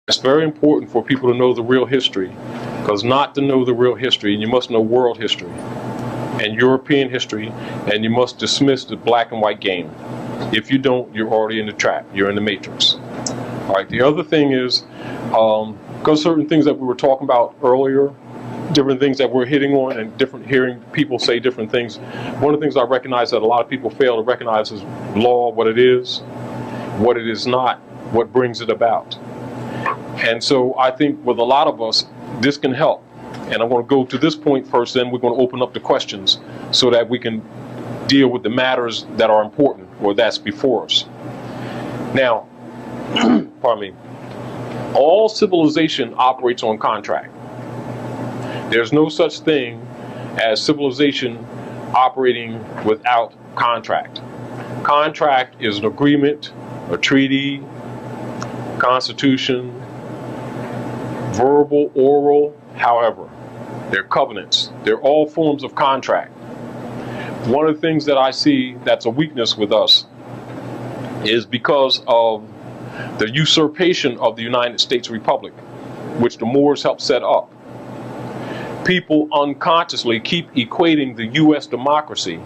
It's very important for people to know the real history, because not to know the real history, you must know world history and European history, and you must dismiss the black and white game. If you don't, you're already in the trap. You're in the matrix. All right, the other thing is, because certain things that we were talking about earlier, different things that we're hitting on, and hearing people say different things. One of the things I recognize that a lot of people fail to recognize is law, what it is not, what brings it about. And so I think with a lot of us, this can help. And I'm going to go to this point first, then we're going to open up the questions so that we can deal with the matters that are important or that's before us. Now, pardon me, all civilization operates on contract. There's no such thing as civilization operating without contract. Contract is an agreement, a treaty, constitution, verbal, oral, however. They're covenants. They're all forms of contract. One of the things that I see that's a weakness with us is because of the usurpation of the United States Republic, which the Moors helped set up. People unconsciously keep equating the U.S. democracy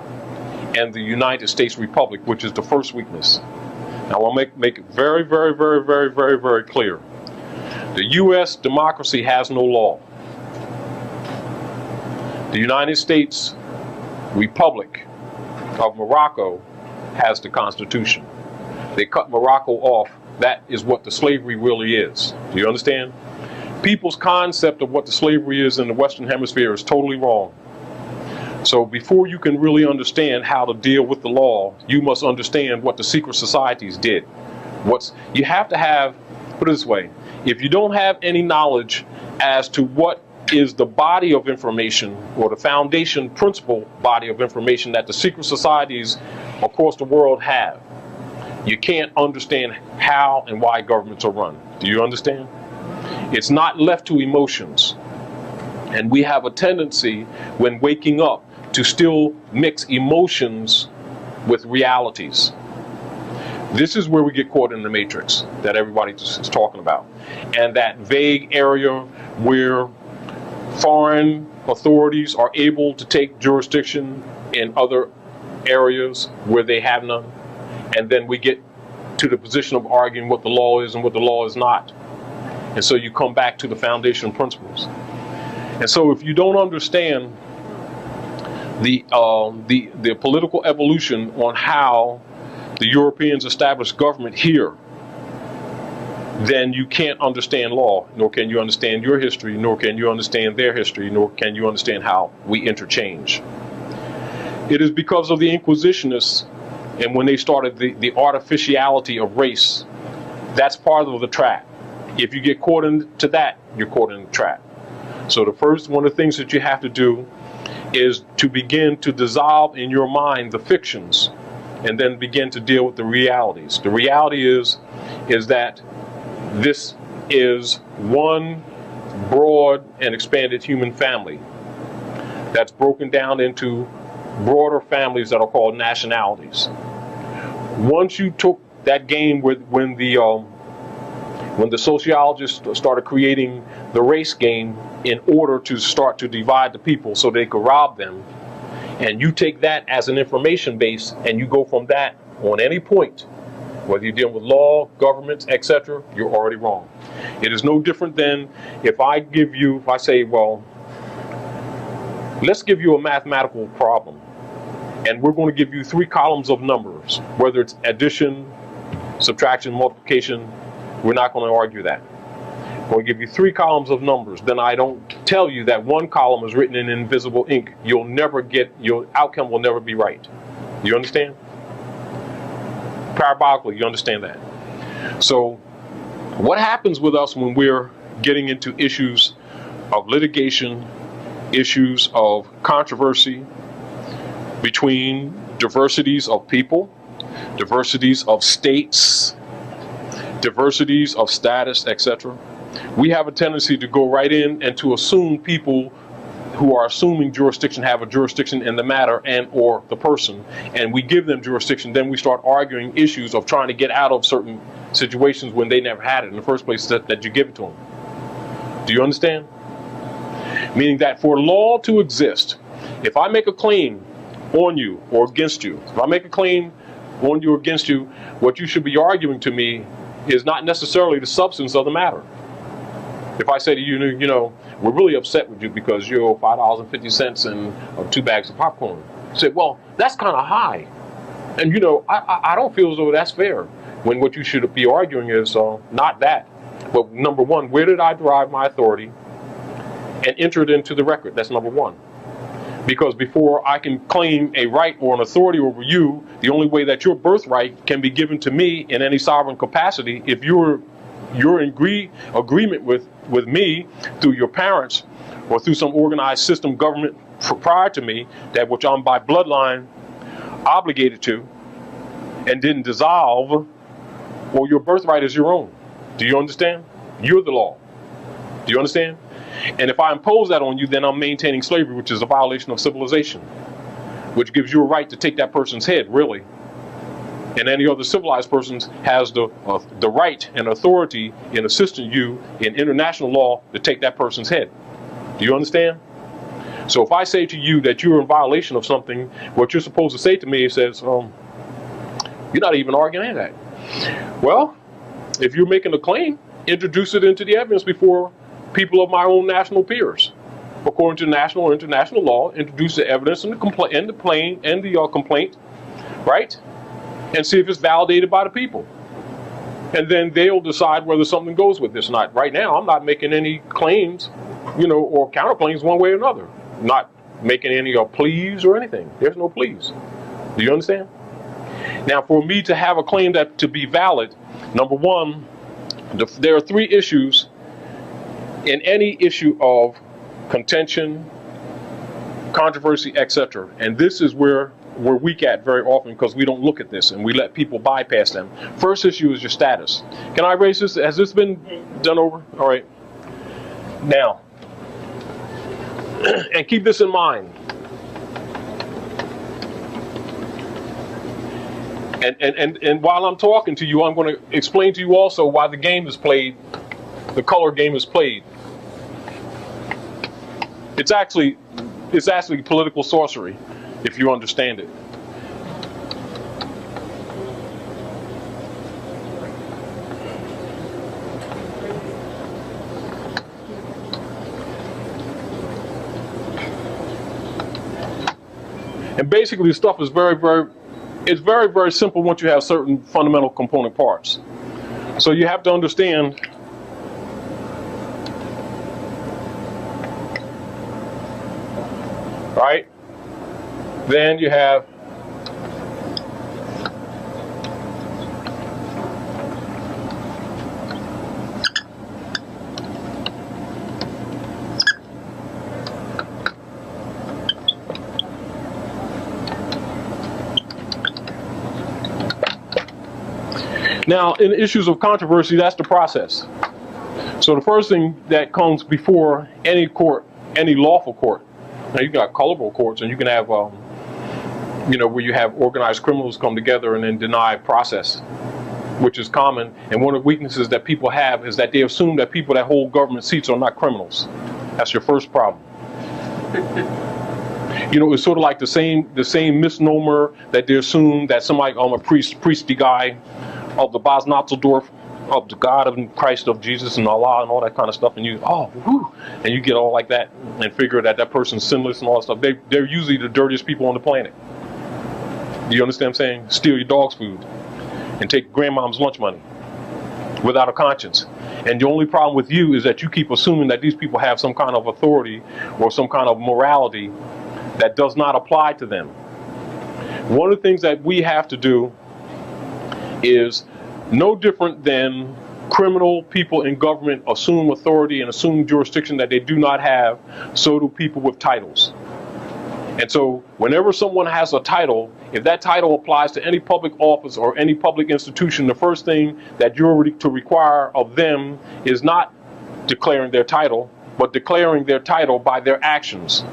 and the United States Republic, which is the first weakness. Now, I'll make it very, very, very, very, very, very clear. The U.S. democracy has no law. The United States Republic of Morocco has the Constitution. They cut Morocco off. That is what the slavery really is. Do you understand? People's concept of what the slavery is in the Western Hemisphere is totally wrong. So before you can really understand how to deal with the law, you must understand what the secret societies did. You have to have, put it this way, if you don't have any knowledge as to what is the body of information or the foundation principle body of information that the secret societies across the world have, you can't understand how and why governments are run. Do you understand? It's not left to emotions. And we have a tendency when waking up to still mix emotions with realities. This is where we get caught in the matrix that everybody just is talking about. And that vague area where foreign authorities are able to take jurisdiction in other areas where they have none. And then we get to the position of arguing what the law is and what the law is not. And so you come back to the foundation principles. And so if you don't understand the political evolution on how the Europeans established government here, then you can't understand law, nor can you understand your history, nor can you understand their history, nor can you understand how we interchange. It is because of the Inquisitionists and when they started the artificiality of race, that's part of the trap. If you get caught into that, you're caught in the trap. So one of the things that you have to do is to begin to dissolve in your mind the fictions and then begin to deal with the realities. The reality is that this is one broad and expanded human family that's broken down into broader families that are called nationalities. Once you took that game when the sociologists started creating the race game in order to start to divide the people so they could rob them, and you take that as an information base and you go from that on any point, whether you're dealing with law, governments, etc., you're already wrong. It is no different than if I say, well, let's give you a mathematical problem, and we're going to give you 3 columns of numbers, whether it's addition, subtraction, multiplication. We're not going to argue that. I'm going to give you 3 columns of numbers. Then I don't tell you that 1 column is written in invisible ink. Your outcome will never be right. You understand? Parabolically, you understand that. So what happens with us when we're getting into issues of litigation, issues of controversy between diversities of people, diversities of states, diversities of status, etc. We have a tendency to go right in and to assume people who are assuming jurisdiction have a jurisdiction in the matter and or the person, and we give them jurisdiction, then we start arguing issues of trying to get out of certain situations when they never had it in the first place that you give it to them. Do you understand? Meaning that for law to exist, if I make a claim on you or against you, if I make a claim on you or against you, what you should be arguing to me is not necessarily the substance of the matter. If I say to you, you know, we're really upset with you because you owe $5.50 and 2 bags of popcorn. You say, well, that's kind of high. And, you know, I don't feel as though that's fair. When what you should be arguing is not that. But number one, where did I derive my authority and enter it into the record? That's number one. Because before I can claim a right or an authority over you, the only way that your birthright can be given to me in any sovereign capacity, if you're in agreement with me through your parents or through some organized system government prior to me, that which I'm by bloodline obligated to and didn't dissolve, well, your birthright is your own. Do you understand? You're the law. Do you understand? And if I impose that on you, then I'm maintaining slavery, which is a violation of civilization, which gives you a right to take that person's head, really. And any other civilized person has the right and authority in assisting you in international law to take that person's head. Do you understand? So if I say to you that you're in violation of something, what you're supposed to say to me says, you're not even arguing that. Well, if you're making a claim, introduce it into the evidence before people of my own national peers. According to national or international law, introduce the evidence and the complaint, right? And see if it's validated by the people. And then they'll decide whether something goes with this or not. Right now, I'm not making any claims, you know, or counterclaims one way or another. Not making any pleas or anything. There's no pleas. Do you understand? Now, for me to have a claim that to be valid, number one, there are 3 issues in any issue of contention, controversy, etc. And this is where we're weak at very often, because we don't look at this and we let people bypass them. First issue is your status. Can I raise this? Has this been done over? All right. Now, and keep this in mind. And while I'm talking to you, I'm going to explain to you also why the game is played, the color game is played. It's actually political sorcery, if you understand it. And basically, the stuff is it's very, very simple once you have certain fundamental component parts. So you have to understand right? Then you have now in issues of controversy, that's the process. So the first thing that comes before any court, any lawful court. Now you got colorable courts, and you can have, you know, where you have organized criminals come together and then deny process, which is common. And one of the weaknesses that people have is that they assume that people that hold government seats are not criminals. That's your first problem. You know, it's sort of like the same misnomer that they assume that somebody, a priesty guy of the Bosnatzeldorf, of the God of Christ, of Jesus and Allah and all that kind of stuff, and you, and you get all like that and figure that that person's sinless and all that stuff. They're usually the dirtiest people on the planet. Do you understand what I'm saying? Steal your dog's food and take grandmom's lunch money without a conscience. And the only problem with you is that you keep assuming that these people have some kind of authority or some kind of morality that does not apply to them. One of the things that we have to do is no different than criminal people in government assume authority and assume jurisdiction that they do not have, so do people with titles. And so whenever someone has a title, if that title applies to any public office or any public institution, the first thing that you're to require of them is not declaring their title, but declaring their title by their actions.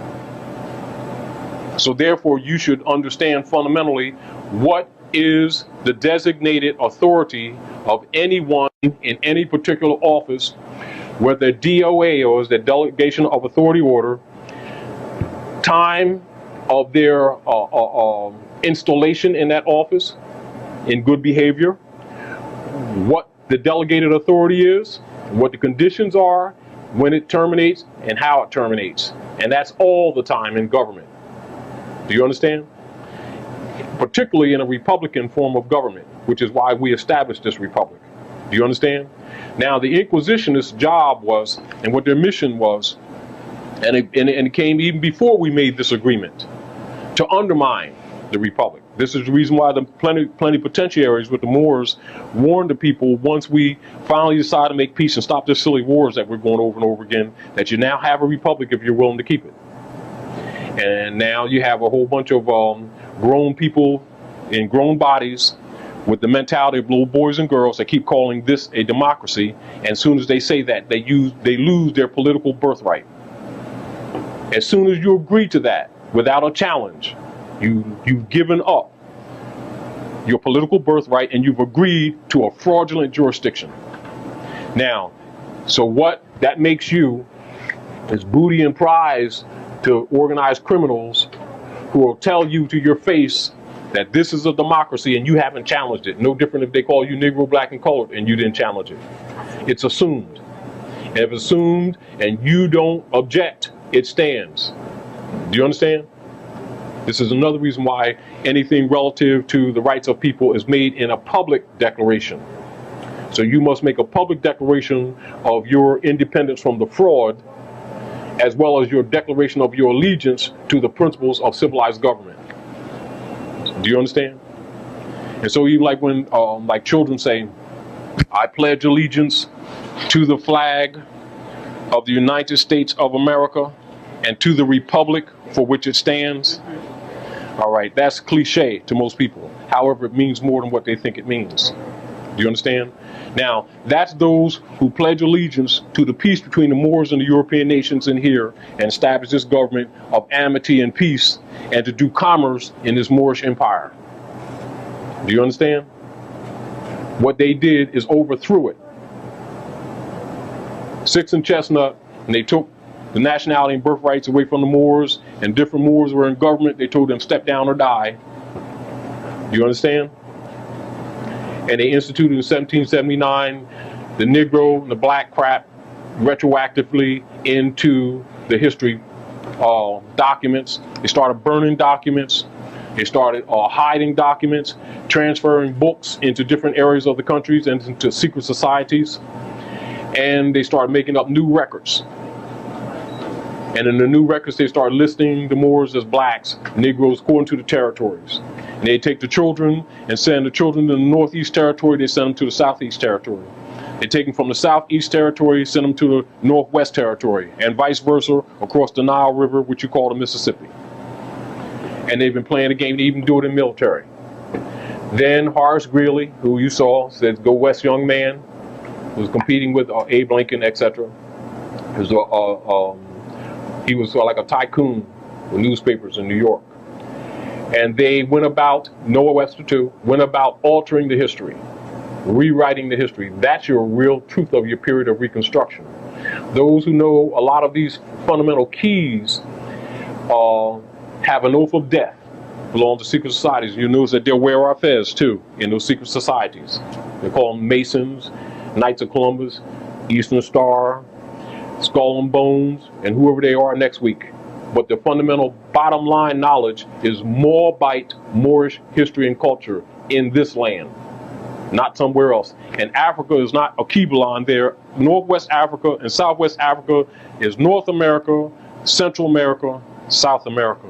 So therefore, you should understand fundamentally what is the designated authority of anyone in any particular office, whether DOA or is the delegation of authority order, time of their installation in that office in good behavior, what the delegated authority is, what the conditions are, when it terminates, and how it terminates. And that's all the time in government. Do you understand? Particularly in a Republican form of government, which is why we established this republic. Do you understand? Now, the Inquisitionist's job was, and what their mission was, and it came even before we made this agreement, to undermine the republic. This is the reason why the plenipotentiaries with the Moors warned the people once we finally decided to make peace and stop this silly wars that we're going over and over again, that you now have a republic if you're willing to keep it. And now you have a whole bunch of grown people in grown bodies with the mentality of little boys and girls that keep calling this a democracy. And as soon as they say that, they lose their political birthright. As soon as you agree to that without a challenge, you've given up your political birthright and you've agreed to a fraudulent jurisdiction. Now, so what that makes you is booty and prize to organized criminals who will tell you to your face that this is a democracy and you haven't challenged it. No different if they call you Negro, black, and colored and you didn't challenge it. It's assumed. And if it's assumed and you don't object, it stands. Do you understand? This is another reason why anything relative to the rights of people is made in a public declaration. So you must make a public declaration of your independence from the fraud, as well as your declaration of your allegiance to the principles of civilized government. Do you understand? And so even like when like children say, I pledge allegiance to the flag of the United States of America and to the republic for which it stands. All right, that's cliche to most people. However, it means more than what they think it means. Do you understand? Now, that's those who pledge allegiance to the peace between the Moors and the European nations in here and establish this government of amity and peace and to do commerce in this Moorish empire. Do you understand? What they did is overthrew it. Six and Chestnut, and they took the nationality and birthrights away from the Moors, and different Moors were in government. They told them step down or die. Do you understand? And they instituted in 1779 the Negro and the black crap retroactively into the history documents. They started burning documents. They started hiding documents, transferring books into different areas of the countries and into secret societies. And they started making up new records. And in the new records, they started listing the Moors as blacks, Negroes, according to the territories. And they take the children and send the children to the Northeast Territory, they send them to the Southeast Territory. They take them from the Southeast Territory, send them to the Northwest Territory, and vice versa across the Nile River, which you call the Mississippi. And they've been playing the game, they even do it in military. Then Horace Greeley, who you saw, said, "Go West, young man," was competing with Abe Lincoln, etc. He was like a tycoon with newspapers in New York. And they went about, Noah Webster too, went about altering the history, rewriting the history. That's your real truth of your period of Reconstruction. Those who know a lot of these fundamental keys have an oath of death, belong to secret societies. You notice that they'll wear our fez too in those secret societies. They call them Masons, Knights of Columbus, Eastern Star, Skull and Bones, and whoever they are next week. But the fundamental bottom line knowledge is Moabite, Moorish history and culture in this land, not somewhere else. And Africa is not a Keblon there. Northwest Africa and Southwest Africa is North America, Central America, South America.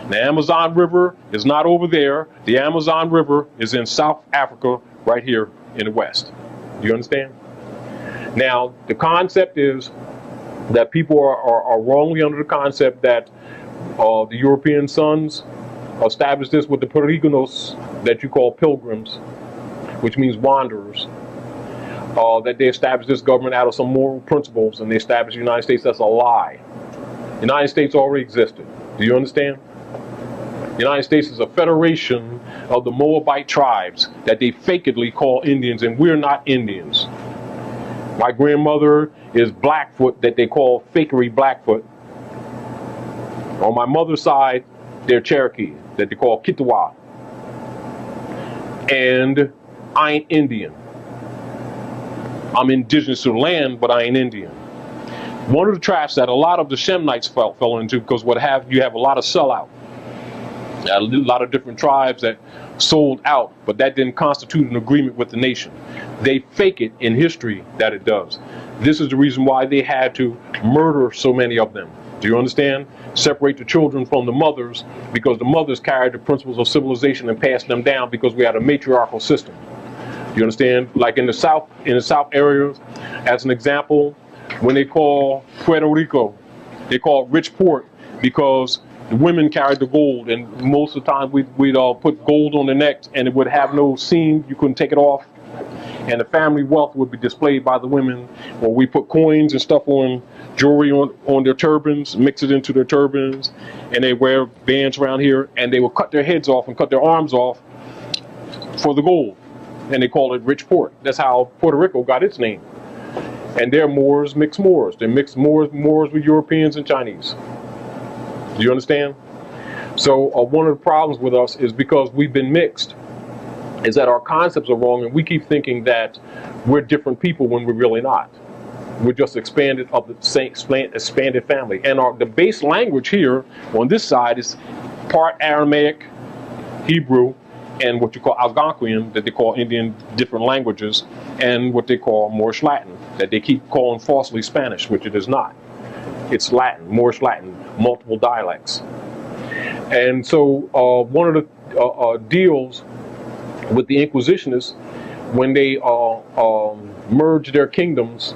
The Amazon River is not over there. The Amazon River is in South Africa, right here in the West. Do you understand? Now, the concept is that people are wrongly under the concept that the European sons established this with the peregrinos that you call pilgrims, which means wanderers. that they established this government out of some moral principles and they established the United States. That's a lie. The United States already existed. Do you understand? The United States is a federation of the Moabite tribes that they fakedly call Indians, and we're not Indians. My grandmother is Blackfoot, that they call fakery Blackfoot. On my mother's side, they're Cherokee, that they call Kitawa. And I ain't Indian. I'm indigenous to the land, but I ain't Indian. One of the traps that a lot of the Shemnites fell into, because you have a lot of sellout. A lot of different tribes that sold out, but that didn't constitute an agreement with the nation. They fake it in history that it does. This is the reason why they had to murder so many of them. Do you understand? Separate the children from the mothers, because the mothers carried the principles of civilization and passed them down, because we had a matriarchal system. You understand? Like in the South areas, as an example, when they call Puerto Rico, they call it rich port, because the women carried the gold, and most of the time we'd put gold on the necks, and it would have no seam. You couldn't take it off, and the family wealth would be displayed by the women. Or we put coins and stuff on jewelry on their turbans, mix it into their turbans, and they wear bands around here, and they would cut their heads off and cut their arms off for the gold, and they call it rich port. That's how Puerto Rico got its name. And they're Moors, mixed Moors. They mix Moors with Europeans and Chinese. Do you understand? So one of the problems with us is because we've been mixed, is that our concepts are wrong, and we keep thinking that we're different people when we're really not. We're just expanded of the same expanded family. And the base language here on this side is part Aramaic, Hebrew, and what you call Algonquian, that they call Indian different languages, and what they call Moorish Latin, that they keep calling falsely Spanish, which it is not. It's Latin, Moorish Latin, multiple dialects. And so one of the deals with the Inquisitionists, when they merged their kingdoms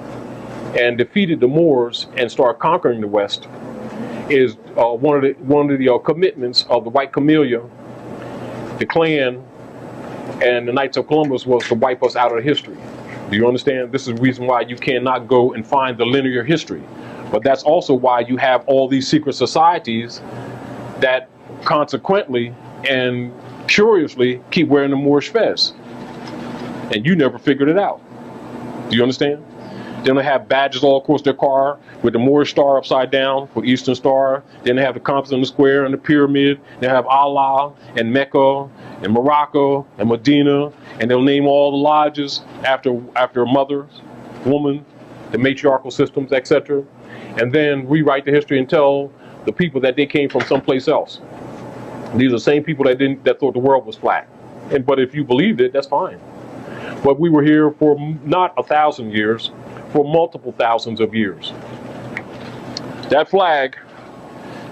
and defeated the Moors and started conquering the West, is one of the commitments of the White Camellia, the Klan, and the Knights of Columbus was to wipe us out of history. Do you understand? This is the reason why you cannot go and find the linear history. But that's also why you have all these secret societies that consequently and curiously keep wearing the Moorish fez. And you never figured it out. Do you understand? Then they have badges all across their car with the Moorish star upside down, with Eastern Star. Then they have the compass on the square and the pyramid. They have Allah and Mecca and Morocco and Medina. And they'll name all the lodges after a mother, woman, the matriarchal systems, etc. And then rewrite the history and tell the people that they came from someplace else. These are the same people that thought the world was flat. But if you believed it, that's fine. But we were here for not 1,000 years, for multiple thousands of years. That flag,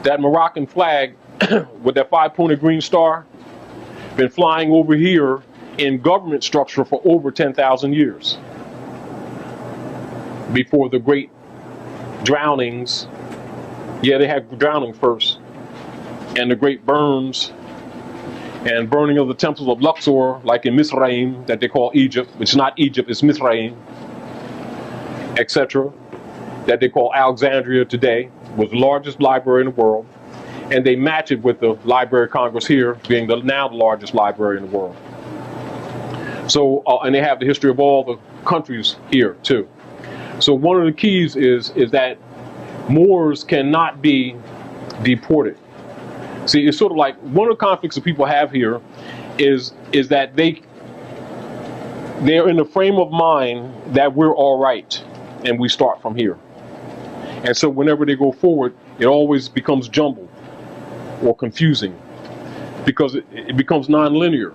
that Moroccan flag with that 5-pointed green star, been flying over here in government structure for over 10,000 years. Before the great drownings, yeah, they had drowning first, and the great burns and burning of the temples of Luxor, like in Mizraim, that they call Egypt, which is not Egypt, it's Mizraim, etc., that they call Alexandria today, was the largest library in the world, and they match it with the Library of Congress here, being now the largest library in the world. So, and they have the history of all the countries here too. So one of the keys is that Moors cannot be deported. See, it's sort of like one of the conflicts that people have here is that they're in the frame of mind that we're all right and we start from here. And so whenever they go forward, it always becomes jumbled or confusing because it becomes non-linear,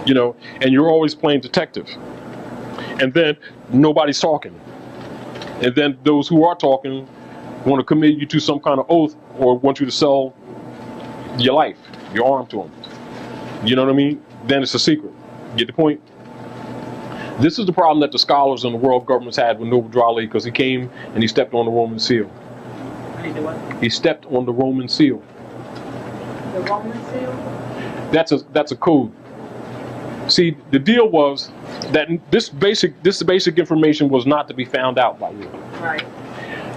you know, and you're always playing detective. And then nobody's talking. And then those who are talking want to commit you to some kind of oath or want you to sell your life, your arm to them. You know what I mean? Then it's a secret. Get the point? This is the problem that the scholars and the world governments had with Noble Drew Ali, because he came and he stepped on the Roman seal. He stepped on the Roman seal. The Roman seal? That's a code. See, the deal was that this basic information was not to be found out by you. Right.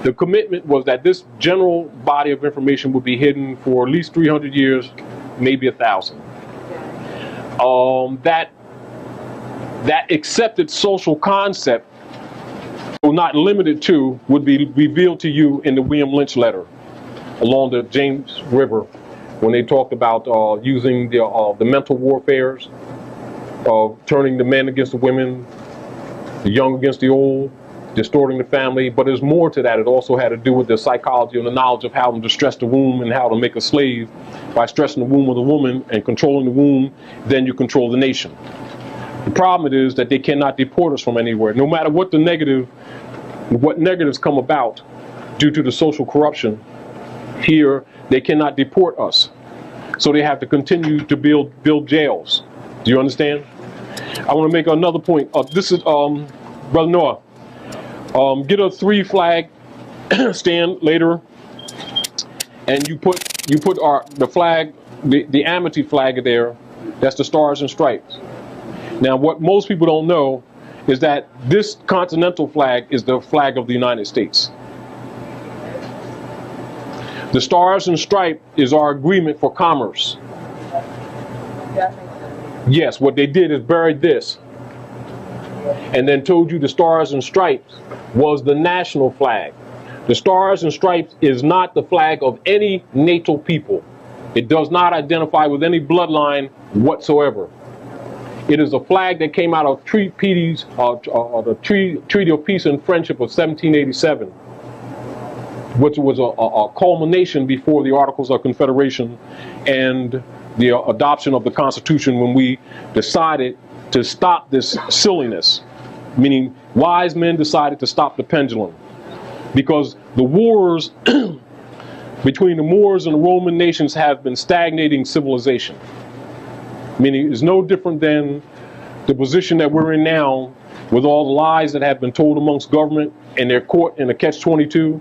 The commitment was that this general body of information would be hidden for at least 300 years, maybe 1,000. That accepted social concept, though not limited to, would be revealed to you in the William Lynch letter along the James River, when they talked about using the mental warfares of turning the men against the women, the young against the old, distorting the family. But there's more to that. It also had to do with the psychology and the knowledge of how to distress the womb and how to make a slave by stressing the womb of the woman and controlling the womb. Then you control the nation. The problem is that they cannot deport us from anywhere, no matter what what negatives come about due to the social corruption. Here, they cannot deport us, so they have to continue to build jails. Do you understand? I want to make another point. This is Brother Noah. Get a 3 flag stand later, and you put the flag, the amity flag there. That's the Stars and Stripes. Now, what most people don't know is that this continental flag is the flag of the United States. The Stars and Stripes is our agreement for commerce. Yes, what they did is buried this and then told you the Stars and Stripes was the national flag. The Stars and Stripes is not the flag of any natal people. It does not identify with any bloodline whatsoever. It is a flag that came out of the Treaty of Peace and Friendship of 1787, which was a culmination before the Articles of Confederation and the adoption of the Constitution, when we decided to stop this silliness, meaning wise men decided to stop the pendulum, because the wars between the Moors and the Roman nations have been stagnating civilization. Meaning it's no different than the position that we're in now, with all the lies that have been told amongst government, and they're caught in a catch-22.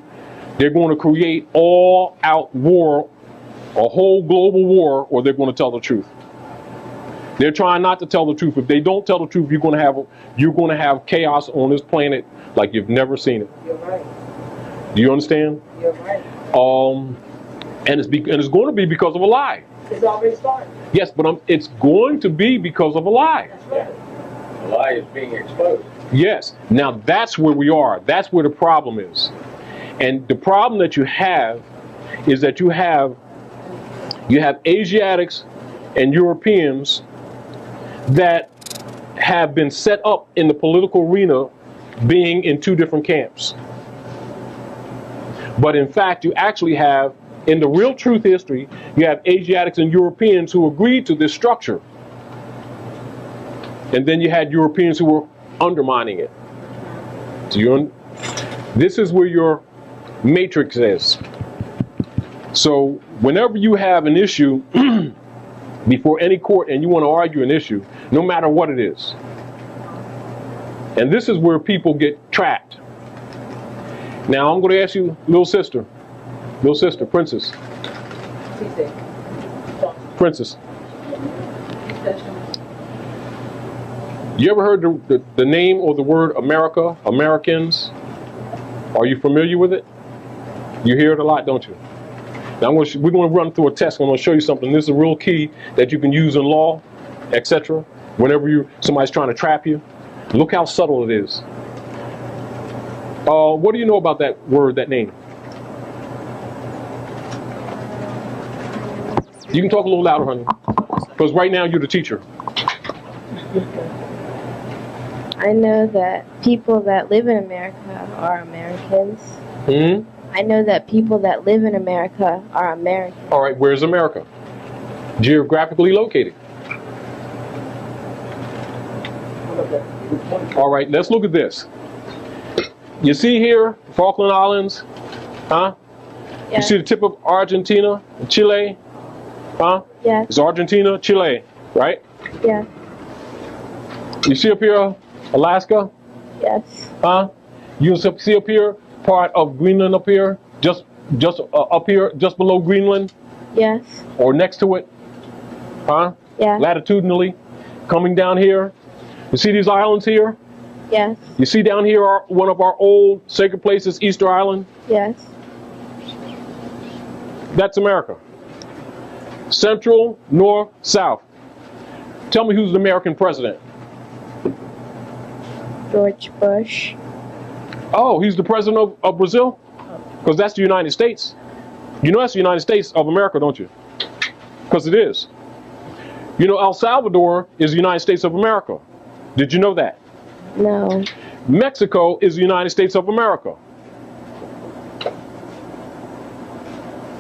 They're going to create all-out war, a whole global war, or they're going to tell the truth. They're trying not to tell the truth. If they don't tell the truth, you're going to have chaos on this planet like you've never seen it. You're right. Do you understand? You're right. And it's going to be because of a lie. It's already started. Yes, but it's going to be because of a lie. That's right. The lie is being exposed. Yes. Now that's where we are. That's where the problem is. And the problem that you have is that you have Asiatics and Europeans that have been set up in the political arena being in 2 different camps. But in fact, you actually have, in the real truth history, you have Asiatics and Europeans who agreed to this structure. And then you had Europeans who were undermining it. This is where your matrix is. So whenever you have an issue before any court and you want to argue an issue, no matter what it is, and this is where people get trapped. Now I'm going to ask you, little sister, Princess. Princess. You ever heard the name or the word America, Americans? Are you familiar with it? You hear it a lot, don't you? Now we're going to run through a test. I'm going to show you something. This is a real key that you can use in law, etc. Whenever somebody's trying to trap you. Look how subtle it is. What do you know about that word, that name? You can talk a little louder, honey, because right now you're the teacher. I know that people that live in America are Americans. Hmm? I know that people that live in America are Americans. All right, where's America? Geographically located. All right, let's look at this. You see here, Falkland Islands, huh? Yeah. You see the tip of Argentina, Chile, huh? Yeah. It's Argentina, Chile, right? Yeah. You see up here, Alaska, Yes. huh? You see up here, part of Greenland up here, just up here, just below Greenland, Yes. or next to it, huh? Yeah. Latitudinally. coming down here. You see these islands here? Yes. You see down here one of our old sacred places, Easter Island? Yes. That's America. Central, north, south. Tell me who's the American president? George Bush. Oh, he's the president of Brazil? Because that's the United States. You know that's the United States of America, don't you? Because it is. You know El Salvador is the United States of America. Did you know that? No. Mexico is the United States of America.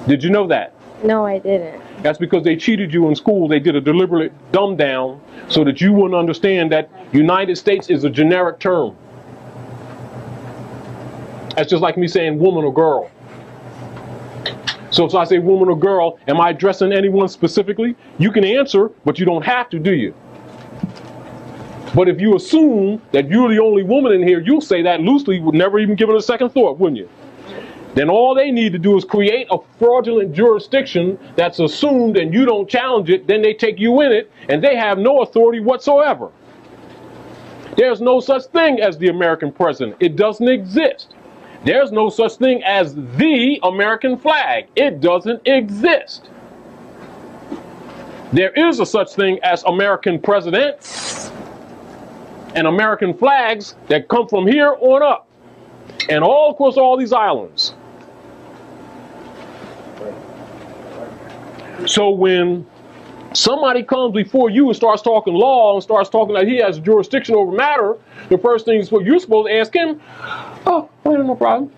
Did you know that? No, I didn't. That's because they cheated you in school. They did a deliberate dumb down so that you wouldn't understand that United States is a generic term. That's just like me saying woman or girl. So if I say woman or girl, am I addressing anyone specifically? You can answer, but you don't have to, do you? But if you assume that you're the only woman in here, you'll say that loosely, would never even give it a second thought, wouldn't you? Then all they need to do is create a fraudulent jurisdiction that's assumed and you don't challenge it, then they take you in it and they have no authority whatsoever. There's no such thing as the American president. It doesn't exist. There's no such thing as the American flag. It doesn't exist. There is a such thing as American presidents and American flags that come from here on up. And all across all these islands. So when somebody comes before you and starts talking law and starts talking that he has jurisdiction over matter, the first thing is what you're supposed to ask him, oh, no problem.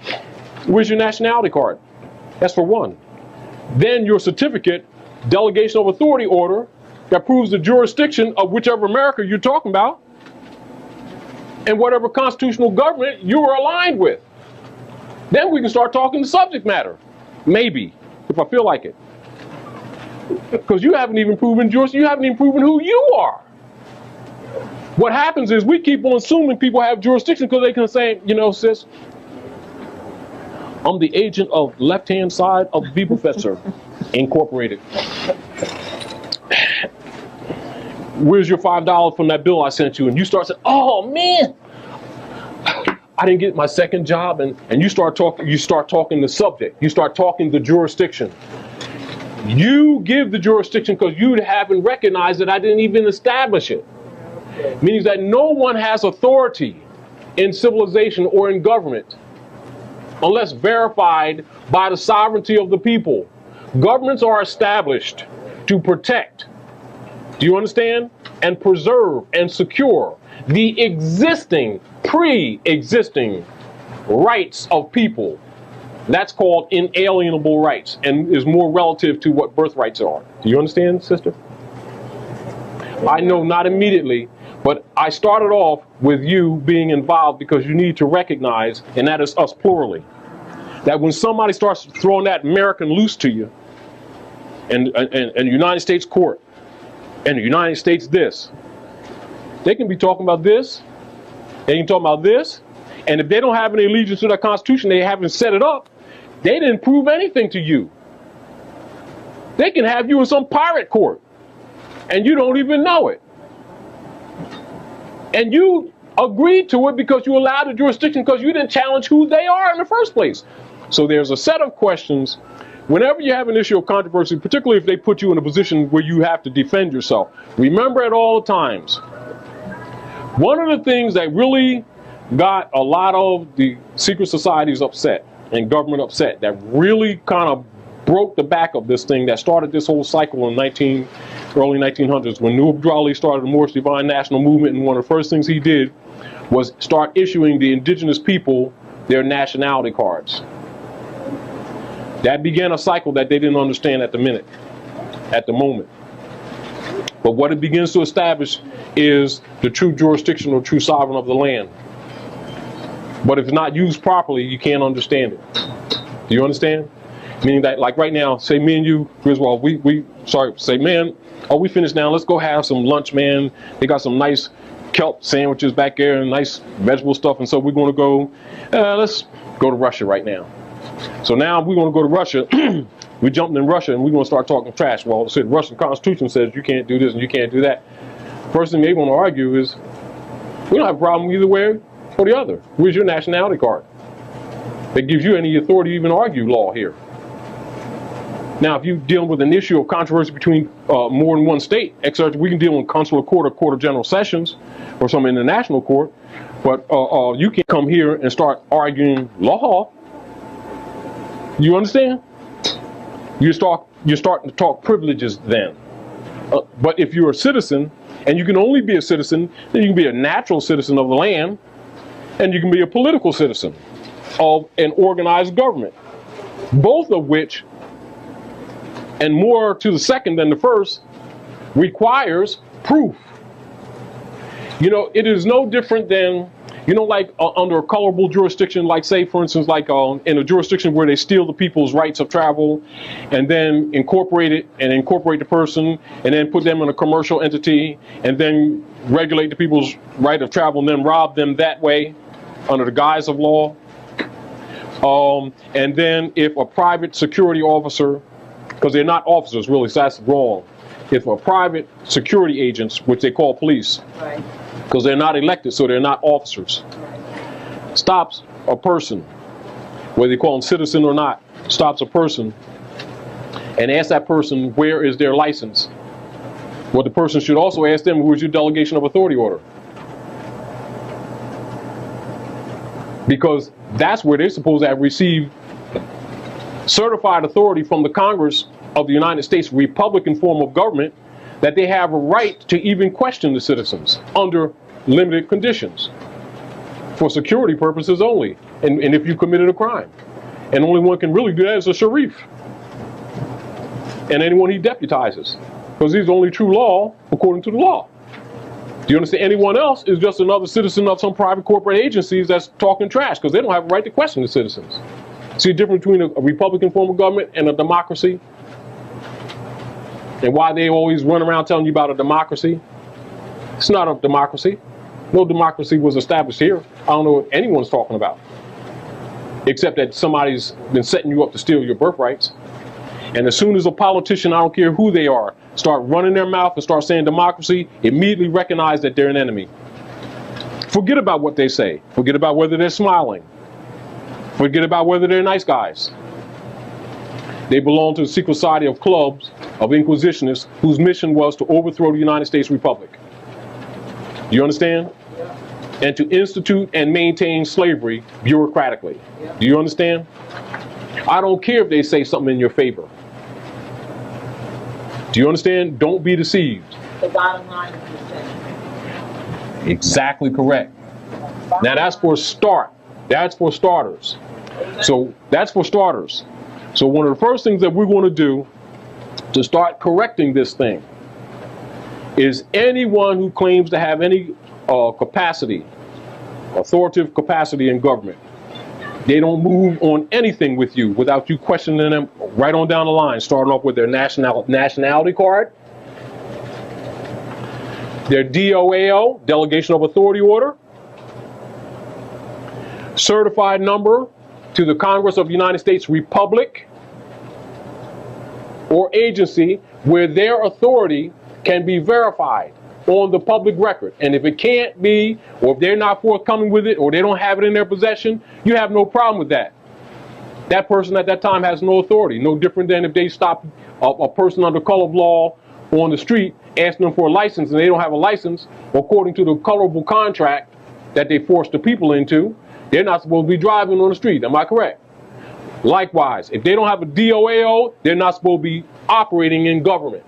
Where's your nationality card? That's for one. Then your certificate, delegation of authority order, that proves the jurisdiction of whichever America you're talking about and whatever constitutional government you are aligned with. Then we can start talking the subject matter. Maybe, if I feel like it. Because you haven't even proven you haven't even proven who you are. What happens is we keep on assuming people have jurisdiction because they can say, you know, sis, I'm the agent of left-hand side of Bibelfetzer Incorporated. Where's your $5 from that bill I sent you? And you start saying, oh man, I didn't get my second job, and you start talking the subject, you start talking the jurisdiction. You give the jurisdiction because you haven't recognized that I didn't even establish it. Means that no one has authority in civilization or in government unless verified by the sovereignty of the people. Governments are established to protect, do you understand? And preserve and secure the existing, pre-existing rights of people. That's called inalienable rights and is more relative to what birthrights are. Do you understand, sister? I know not immediately, but I started off with you being involved because you need to recognize, and that is us plurally, that when somebody starts throwing that American loose to you, and the United States court, and the United States this, they can be talking about this, they can talk about this, and if they don't have any allegiance to the Constitution, they haven't set it up, they didn't prove anything to you. They can have you in some pirate court, and you don't even know it. And you agreed to it because you allowed the jurisdiction because you didn't challenge who they are in the first place. So there's a set of questions. Whenever you have an issue of controversy, particularly if they put you in a position where you have to defend yourself, remember at all times, one of the things that really got a lot of the secret societies upset and government upset, that really kind of broke the back of this thing that started this whole cycle in early 1900s when New Abdali started the Moorish Divine National Movement, and one of the first things he did was start issuing the indigenous people their nationality cards. That began a cycle that they didn't understand at the moment. But what it begins to establish is the true jurisdiction or true sovereign of the land. But if it's not used properly, you can't understand it. Do you understand? Meaning that, like right now, say me and you, Griswold, say, man, oh, we finished now, let's go have some lunch, man. They got some nice kelp sandwiches back there and nice vegetable stuff, and so we're going to go, let's go to Russia right now. So now we're going to go to Russia. We jumped in Russia and we're going to start talking trash. Well, the Russian Constitution says you can't do this and you can't do that. First thing they want to argue is, we don't have a problem either way or the other. Where's your nationality card that gives you any authority to even argue law here? Now, if you're dealing with an issue of controversy between more than one state, etc., we can deal in consular court or court of general sessions or some international court. But you can't come here and start arguing law. You understand? You're starting to talk privileges then. But if you're a citizen, and you can only be a citizen, then you can be a natural citizen of the land, and you can be a political citizen of an organized government. Both of which, and more to the second than the first, requires proof. You know, it is no different than, you know, like under a colorable jurisdiction, like say, for instance, like in a jurisdiction where they steal the people's rights of travel and then incorporate the person and then put them in a commercial entity and then regulate the people's right of travel and then rob them that way under the guise of law. And then if a private security officer, because they're not officers really, so that's wrong. If a private security agents, which they call police, right, because they're not elected, so they're not officers, right, stops a person, whether you call them citizen or not, stops a person and asks that person, where is their license? Well, the person should also ask them, where's your delegation of authority order? Because that's where they're supposed to have received certified authority from the Congress of the United States Republican form of government that they have a right to even question the citizens under limited conditions for security purposes only, and if you committed a crime. And only one can really do that is a sheriff and anyone he deputizes, because he's the only true law according to the law. Do you understand? Anyone else is just another citizen of some private corporate agencies that's talking trash because they don't have a right to question the citizens. See the difference between a Republican form of government and a democracy? And why they always run around telling you about a democracy? It's not a democracy. No democracy was established here. I don't know what anyone's talking about, except that somebody's been setting you up to steal your birthrights. And as soon as a politician, I don't care who they are, start running their mouth and start saying democracy, immediately recognize that they're an enemy. Forget about what they say. Forget about whether they're smiling. Forget about whether they're nice guys. They belong to the secret society of clubs of inquisitionists whose mission was to overthrow the United States Republic. Do you understand? Yeah. And to institute and maintain slavery bureaucratically. Yeah. Do you understand? I don't care if they say something in your favor. Do you understand? Don't be deceived. The bottom line is the same. Exactly correct. Now that's for a start. That's for starters. So that's for starters. So one of the first things that we're going to do to start correcting this thing is anyone who claims to have any capacity, authoritative capacity in government, they don't move on anything with you without you questioning them right on down the line, starting off with their nationality card, their DOAO, Delegation of Authority Order, certified number to the Congress of the United States Republic or agency where their authority can be verified on the public record. And if it can't be, or if they're not forthcoming with it, or they don't have it in their possession, you have no problem with that. That person at that time has no authority, no different than if they stop a person under color of law on the street, asking them for a license, and they don't have a license, according to the colorable contract that they forced the people into, they're not supposed to be driving on the street. Am I correct? Likewise, if they don't have a DOAO, they're not supposed to be operating in government.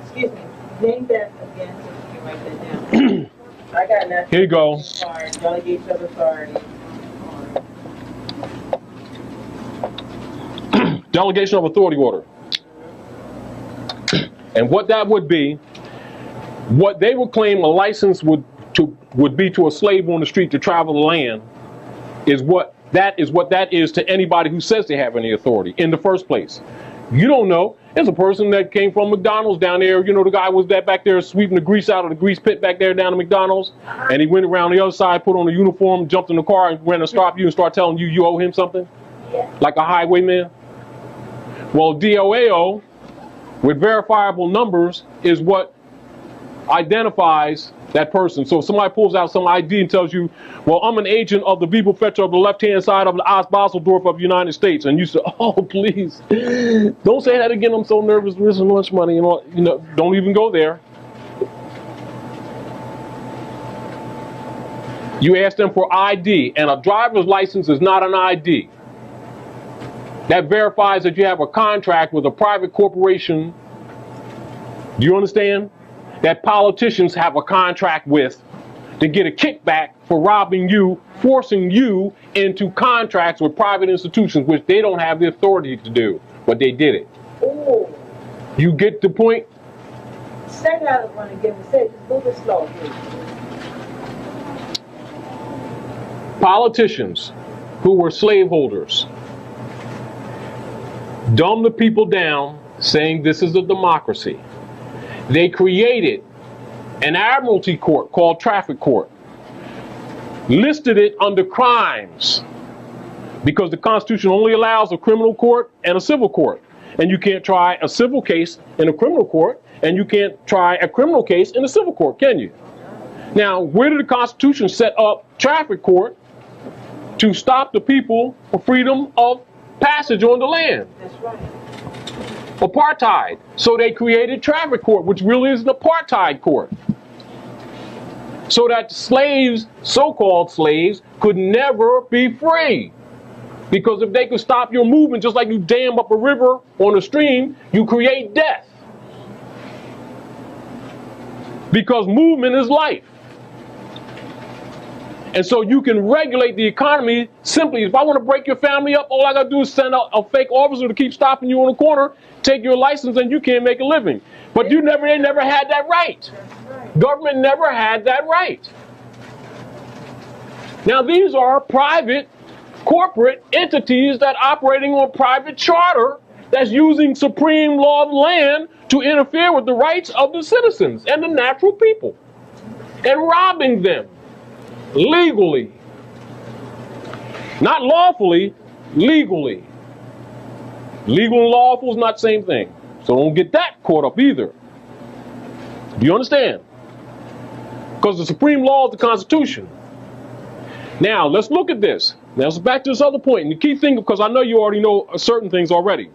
Excuse me. Name that again so you can write that down. I got nothing. Here you go. Delegation of authority. Delegation of authority order. And what that would be, what they would claim a license would be to a slave on the street to travel the land, is what that is to anybody who says they have any authority in the first place. You don't know. There's a person that came from McDonald's down there. You know, the guy was that back there sweeping the grease out of the grease pit back there down at McDonald's. And he went around the other side, put on a uniform, jumped in the car, and went to stop you and start telling you you owe him something? Yeah. Like a highwayman? Well, DOAO with verifiable numbers is what identifies that person. So if somebody pulls out some ID and tells you, well, I'm an agent of the Bibelfechter of the left-hand side of the Ostbasseldorf of the United States, and you say, oh, please, don't say that again, I'm so nervous, risking lunch money, don't even go there. You ask them for ID, and a driver's license is not an ID. That verifies that you have a contract with a private corporation. Do you understand? That politicians have a contract with to get a kickback for robbing you, forcing you into contracts with private institutions, which they don't have the authority to do, but they did it. Ooh. You get the point? Say that one again. Say it just a little bit slow, please. Politicians who were slaveholders dumb the people down, saying this is a democracy. They created an admiralty court called traffic court, listed it under crimes, because the Constitution only allows a criminal court and a civil court. And you can't try a civil case in a criminal court, and you can't try a criminal case in a civil court, can you? Now, where did the Constitution set up traffic court? To stop the people for freedom of passage on the land. That's right. Apartheid. So they created traffic court, which really is an apartheid court. So that slaves, so-called slaves, could never be free. Because if they could stop your movement, just like you dam up a river on a stream, you create death. Because movement is life. And so you can regulate the economy simply. If I want to break your family up, all I got to do is send out a fake officer to keep stopping you on the corner, take your license, and you can't make a living. But they never had that right. Government never had that right. Now these are private corporate entities that operating on private charter that's using supreme law of the land to interfere with the rights of the citizens and the natural people and robbing them. Legally. Not lawfully, legally. Legal and lawful is not the same thing. So don't get that caught up either. Do you understand? Because the supreme law is the Constitution. Now, let's look at this. Now, let's back to this other point. And the key thing, because I know you already know certain things already.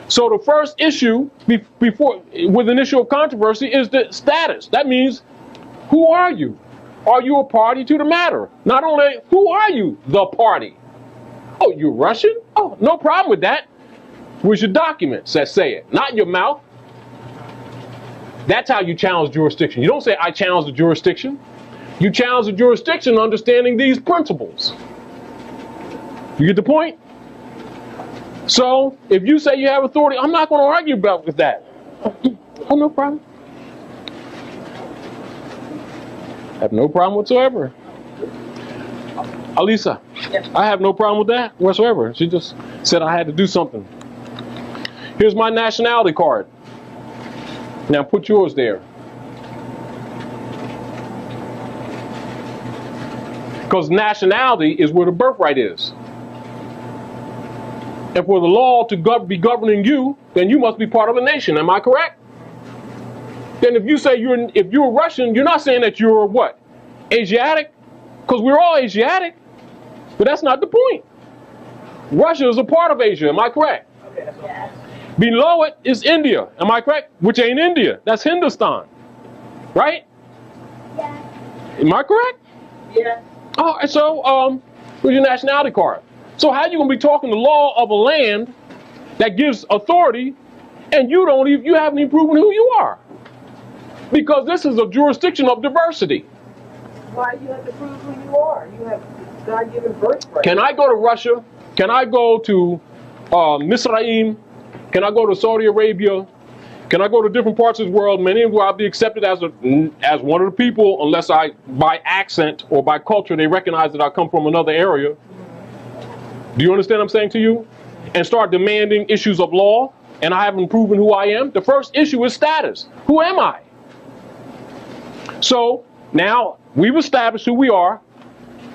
So the first issue with an issue of controversy is the status. That means, who are you? Are you a party to the matter? Not only, who are you? The party. Oh, you're Russian? Oh, no problem with that. Where's your documents that say it? Not your mouth. That's how you challenge jurisdiction. You don't say, I challenge the jurisdiction. You challenge the jurisdiction understanding these principles. You get the point? So, if you say you have authority, I'm not going to argue about with that. Oh, no problem. I have no problem whatsoever. Alisa, Yes. I have no problem with that whatsoever. She just said I had to do something. Here's my nationality card. Now put yours there. Because nationality is where the birthright is. And for the law to be governing you, then you must be part of a nation. Am I correct? Then if you say if you're Russian, you're not saying that you're what? Asiatic? Because we're all Asiatic. But that's not the point. Russia is a part of Asia. Am I correct? Okay. Yes. Below it is India. Am I correct? Which ain't India. That's Hindustan. Right? Yes. Am I correct? Yes. Oh, and so where's your nationality card? So how you gonna be talking the law of a land that gives authority, and you haven't even proven who you are? Because this is a jurisdiction of diversity. Why do you have to prove who you are? You have God-given birthright. Can I go to Russia? Can I go to Misraim? Can I go to Saudi Arabia? Can I go to different parts of the world, many where I'll be accepted as one of the people, unless by accent or by culture, they recognize that I come from another area? Do you understand what I'm saying to you? And start demanding issues of law, and I haven't proven who I am? The first issue is status. Who am I? So now we've established who we are,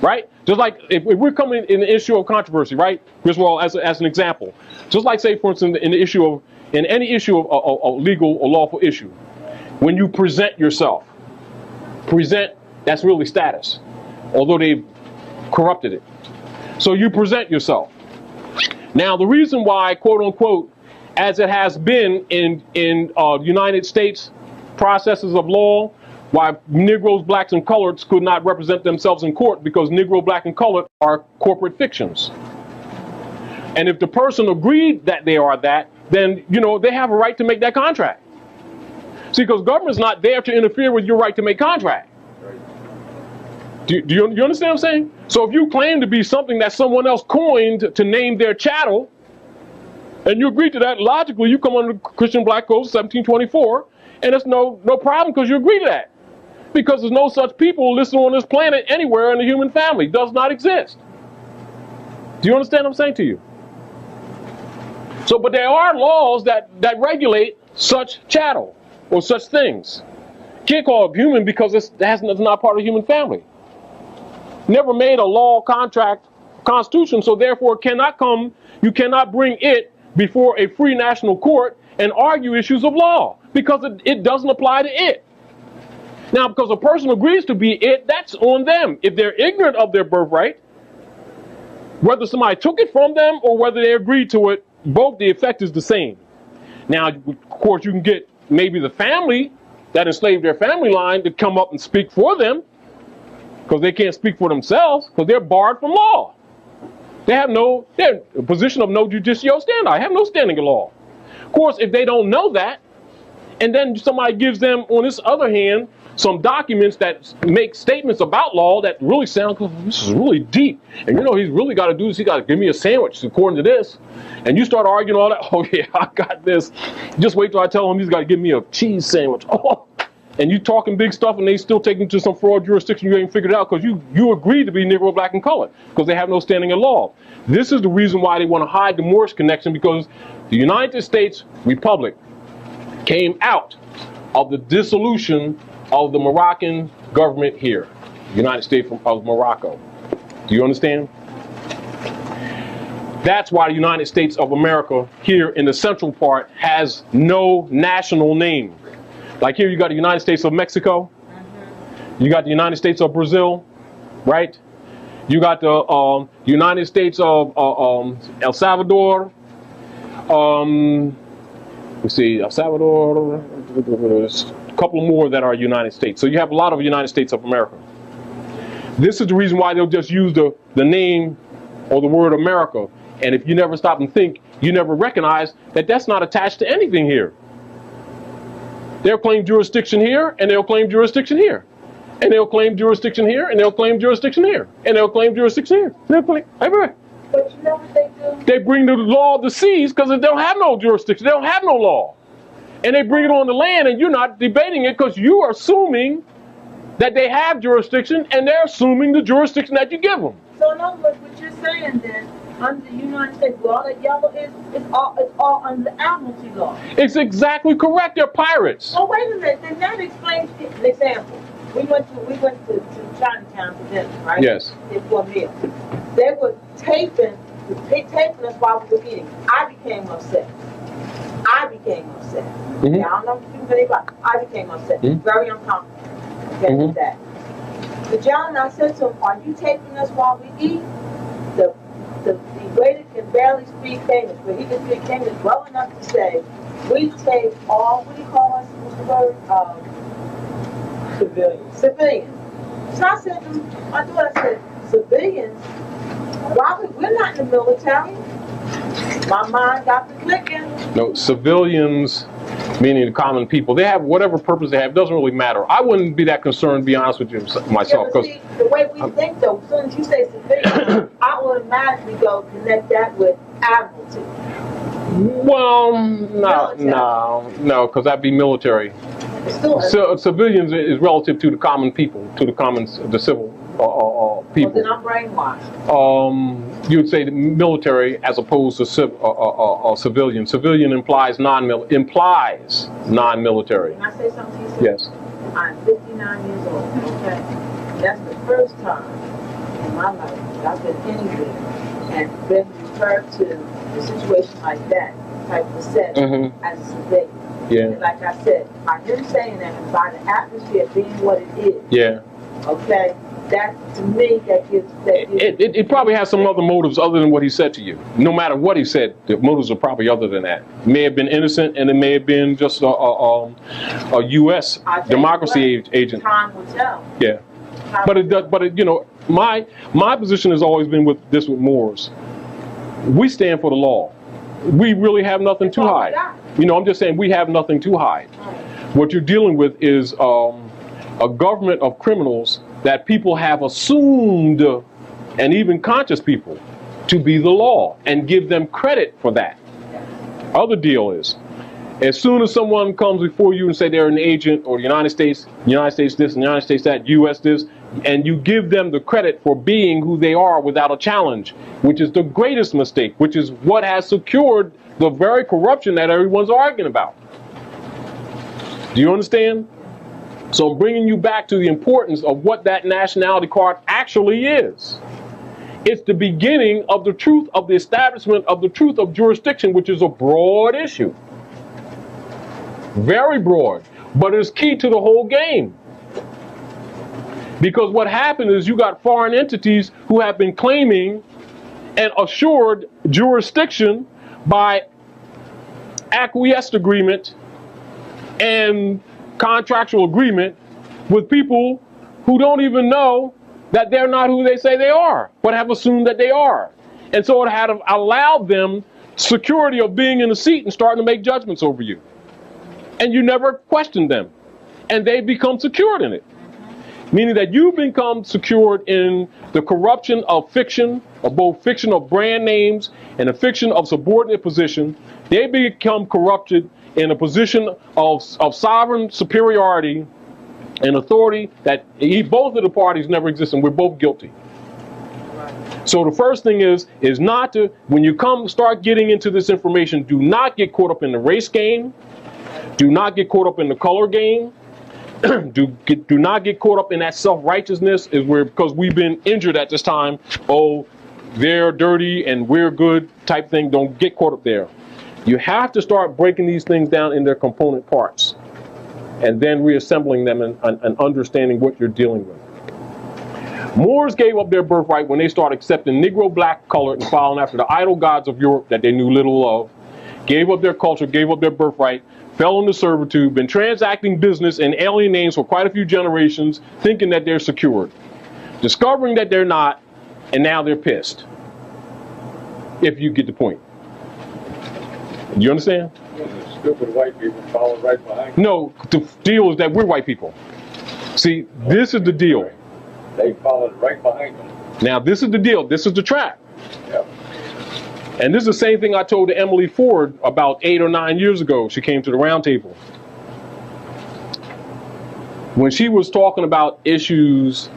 right? Just like if we're coming in the issue of controversy, right? Just well, as an example, just like say for instance in any issue of a legal or lawful issue, when you present yourself. Present, that's really status, although they've corrupted it. So you present yourself. Now, the reason why, quote unquote, as it has been in United States processes of law, why Negroes, blacks, and coloreds could not represent themselves in court, because Negro, black, and colored are corporate fictions. And if the person agreed that they are that, then, you know, they have a right to make that contract. See, because government's not there to interfere with your right to make contract. Do you understand what I'm saying? So if you claim to be something that someone else coined to name their chattel, and you agree to that, logically you come under Christian Black Code 1724, and it's no problem because you agree to that. Because there's no such people listed on this planet anywhere in the human family. Does not exist. Do you understand what I'm saying to you? So, but there are laws that regulate such chattel or such things. Can't call it human because it's not part of the human family. Never made a law, contract, constitution, so therefore you cannot bring it before a free national court and argue issues of law because it doesn't apply to it. Now, because a person agrees to be it, that's on them. If they're ignorant of their birthright, whether somebody took it from them or whether they agreed to it, both the effect is the same. Now, of course, you can get maybe the family that enslaved their family line to come up and speak for them, because they can't speak for themselves, because they're barred from law. They're a position of no judicio standi. I have no standing in law. Of course, if they don't know that, and then somebody gives them, on this other hand, some documents that make statements about law that really sound, this is really deep. And you know, he's really got to do this. He got to give me a sandwich according to this. And you start arguing all that. Oh yeah, I got this. Just wait till I tell him he's got to give me a cheese sandwich. Oh, and you talking big stuff, and they still take you to some fraud jurisdiction you ain't figured out because you agreed to be Negro, black, and colored because they have no standing in law. This is the reason why they want to hide the Morse connection, because the United States Republic came out of the dissolution of the Moroccan government here, United States of Morocco. Do you understand? That's why the United States of America here in the central part has no national name. Like here you got the United States of Mexico, you got the United States of Brazil, right? You got the United States of El Salvador, let's see, El Salvador, a couple more that are United States. So you have a lot of United States of America. This is the reason why they'll just use the name or the word America. And if you never stop and think, you never recognize that that's not attached to anything here. They'll claim jurisdiction here, and they'll claim jurisdiction here. And they'll claim jurisdiction here, and they'll claim jurisdiction here. And they'll claim jurisdiction here. They'll claim everywhere. But you know what they do? They bring the law of the seas because they don't have no jurisdiction. They don't have no law. And they bring it on the land, and you're not debating it because you are assuming that they have jurisdiction, and they're assuming the jurisdiction that you give them. So in other words, what you're saying then, under the United States, where all that yellow is, it's all under the Admiralty law. It's exactly correct. They're pirates. Oh, wait a minute. Then that explains an example. We went to Chinatown for dinner, right? Yes. For a meal. They were taping us while we were eating. I became upset. Mm-hmm. Yeah, I don't know if anybody. I became upset. Mm-hmm. Very uncomfortable. Okay, with that. The gentleman, I said to him, "Are you taping us while we eat?" The waiter can barely speak English, but he can speak English well enough to say, "We take all." What do you call us? What's the word? Civilians. So I said to him, I said, civilians? Why we're not in the military? My mind got to clicking. No, civilians, meaning the common people, they have whatever purpose they have. It doesn't really matter. I wouldn't be that concerned, to be honest with you, myself. Yeah, see, the way we think, though, as soon as you say civilian, I automatically go connect that with Admiralty. Well, no, because that'd be military. So, civilians is relative to the common people, the civil people. Well, then I'm brainwashed. You would say the military as opposed to civilian. Civilian implies non-military. Can I say something to you, sir? Yes. I'm 59 years old, okay? That's the first time in my life that I've been anywhere and been referred to a situation like that, type of setting, as a civilian. Yeah. And like I said, by him saying that and by the atmosphere being what it is, Yeah. okay, that to me that gives it probably has some other motives other than what he said to you. No matter what he said, the motives are probably other than that. It may have been innocent, and it may have been just a U.S. democracy agent. Time will tell. Yeah. But it does. But it, you know, my position has always been with Moors. We stand for the law. We really have nothing to hide. You know, I'm just saying we have nothing to hide. What you're dealing with is a government of criminals that people have assumed, and even conscious people, to be the law and give them credit for that. Other deal is, as soon as someone comes before you and say they're an agent or the United States this, and United States that, US this, and you give them the credit for being who they are without a challenge, which is the greatest mistake, which is what has secured the very corruption that everyone's arguing about. Do you understand? So I'm bringing you back to the importance of what that nationality card actually is. It's the beginning of the truth of the establishment of the truth of jurisdiction, which is a broad issue. Very broad, but it's key to the whole game. Because what happened is you got foreign entities who have been claiming and assured jurisdiction by acquiesced agreement and contractual agreement with people who don't even know that they're not who they say they are, but have assumed that they are. And so it had allowed them security of being in a seat and starting to make judgments over you. And you never questioned them. And they become secured in it. Meaning that you become secured in the corruption of fiction, of both fiction of brand names and a fiction of subordinate position. They become corrupted in a position of sovereign superiority and authority that both of the parties never exist, and we're both guilty. So the first thing is not to, when you start getting into this information, do not get caught up in the race game. Do not get caught up in the color game. Do not get caught up in that self-righteousness because we've been injured at this time. Oh, they're dirty and we're good type thing. Don't get caught up there. You have to start breaking these things down in their component parts and then reassembling them and understanding what you're dealing with. Moors gave up their birthright when they started accepting Negro, black, colored, and following after the idol gods of Europe that they knew little of, gave up their culture, gave up their birthright, fell into servitude, been transacting business in alien names for quite a few generations, thinking that they're secured, discovering that they're not, and now they're pissed. If you get the point. You understand? The stupid white people follow right behind. No, the deal is that we're white people. See, this is the deal. They followed right behind them. Now, this is the deal. This is the trap. Yep. And this is the same thing I told to Emily Ford about 8 or 9 years ago. She came to the Roundtable. When she was talking about issues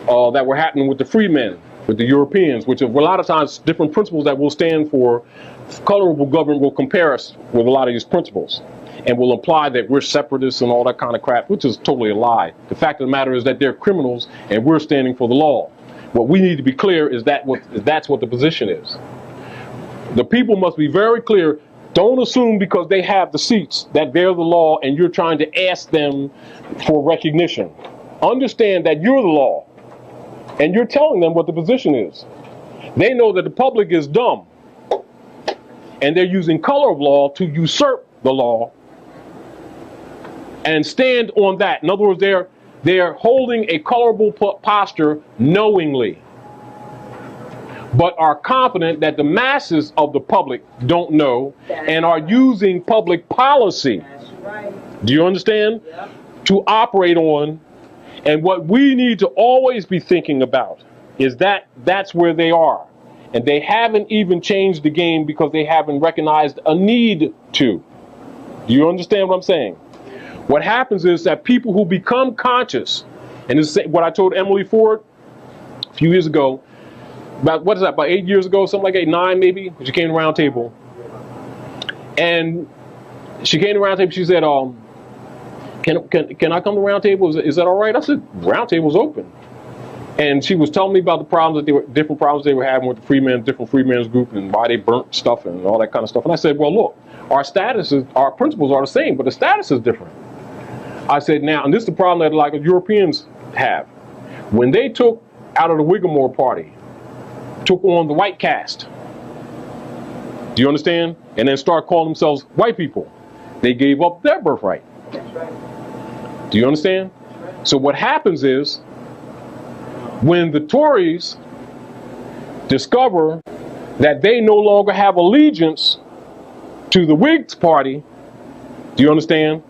that were happening with the freemen, with the Europeans, which are a lot of times different principles that we'll stand for. Colorable government will compare us with a lot of these principles and will imply that we're separatists and all that kind of crap, which is totally a lie. The fact of the matter is that they're criminals and we're standing for the law. What we need to be clear is that that's what the position is. The people must be very clear. Don't assume because they have the seats that they're the law and you're trying to ask them for recognition. Understand that you're the law and you're telling them what the position is. They know that the public is dumb and they're using color of law to usurp the law and stand on that. In other words, they're holding a colorable posture knowingly, but are confident that the masses of the public don't know and are using public policy. That's right. Do you understand? Yep. To operate on. And what we need to always be thinking about is that that's where they are. And they haven't even changed the game because they haven't recognized a need to. Do you understand what I'm saying? What happens is that people who become conscious, and this is what I told Emily Ford a few years ago, about 8 years ago, something like 8, 9 maybe, she came to Roundtable. And she came to Roundtable, she said, can I come to Roundtable? Is that all right? I said, Roundtable's open. And she was telling me about the problems that different problems they were having with the different freemen's group, and why they burnt stuff and all that kind of stuff. And I said, well, look, our principles are the same, but the status is different. I said, now, and this is the problem that like Europeans have. When they took out of the Whigmore party, took on the white caste, do you understand? And then start calling themselves white people. They gave up their birthright. That's right. Do you understand? So what happens is, when the Tories discover that they no longer have allegiance to the Whigs party, do you understand?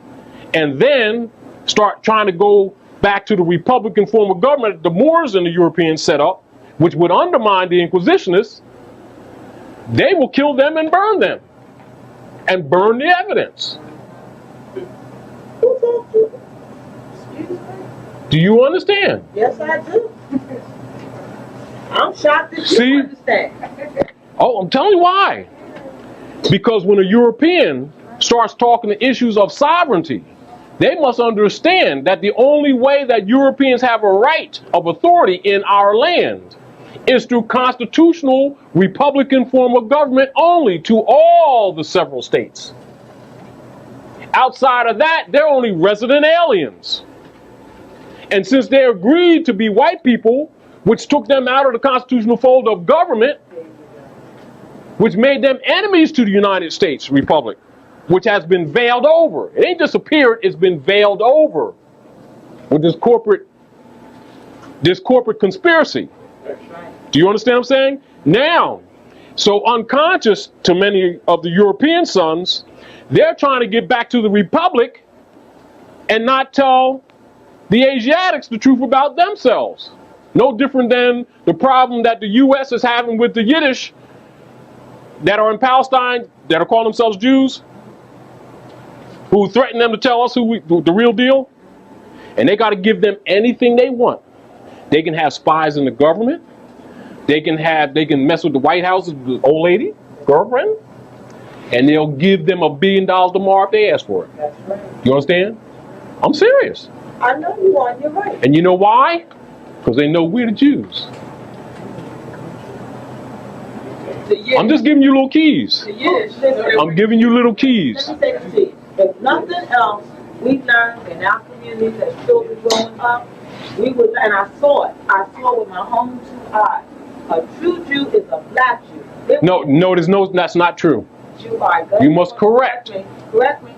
And then start trying to go back to the Republican form of government that the Moors and the Europeans set up, which would undermine the Inquisitionists, they will kill them and burn them. And burn the evidence. Who talked to them? Excuse me? Do you understand? Yes, I do. I'm shocked that you See? understand. Oh, I'm telling you why. Because when a European starts talking to issues of sovereignty, they must understand that the only way that Europeans have a right of authority in our land is through constitutional Republican form of government only to all the several states. Outside of that, they're only resident aliens. And since they agreed to be white people, which took them out of the constitutional fold of government, which made them enemies to the United States Republic, which has been veiled over. It ain't disappeared, it's been veiled over with this corporate conspiracy. Do you understand what I'm saying? Now, so unconscious to many of the European sons, they're trying to get back to the Republic and not tell the Asiatics the truth about themselves. No different than the problem that the U.S. is having with the Yiddish that are in Palestine, that are calling themselves Jews, who threaten them to tell us the real deal. And they got to give them anything they want. They can have spies in the government. They can mess with the White House's old lady, girlfriend, and they'll give them $1 billion tomorrow if they ask for it. That's right. You understand? I'm serious. I know you are, you're right. And you know why? Because they know we're the Jews. I'm just giving you little keys. I'm giving you little keys. Let me say this to you. If nothing else we've learned in our communities as children growing up, we would, and I saw it. I saw it with my own 2 eyes. A true Jew is a black Jew. No, that's not true. You must correct. Correct me.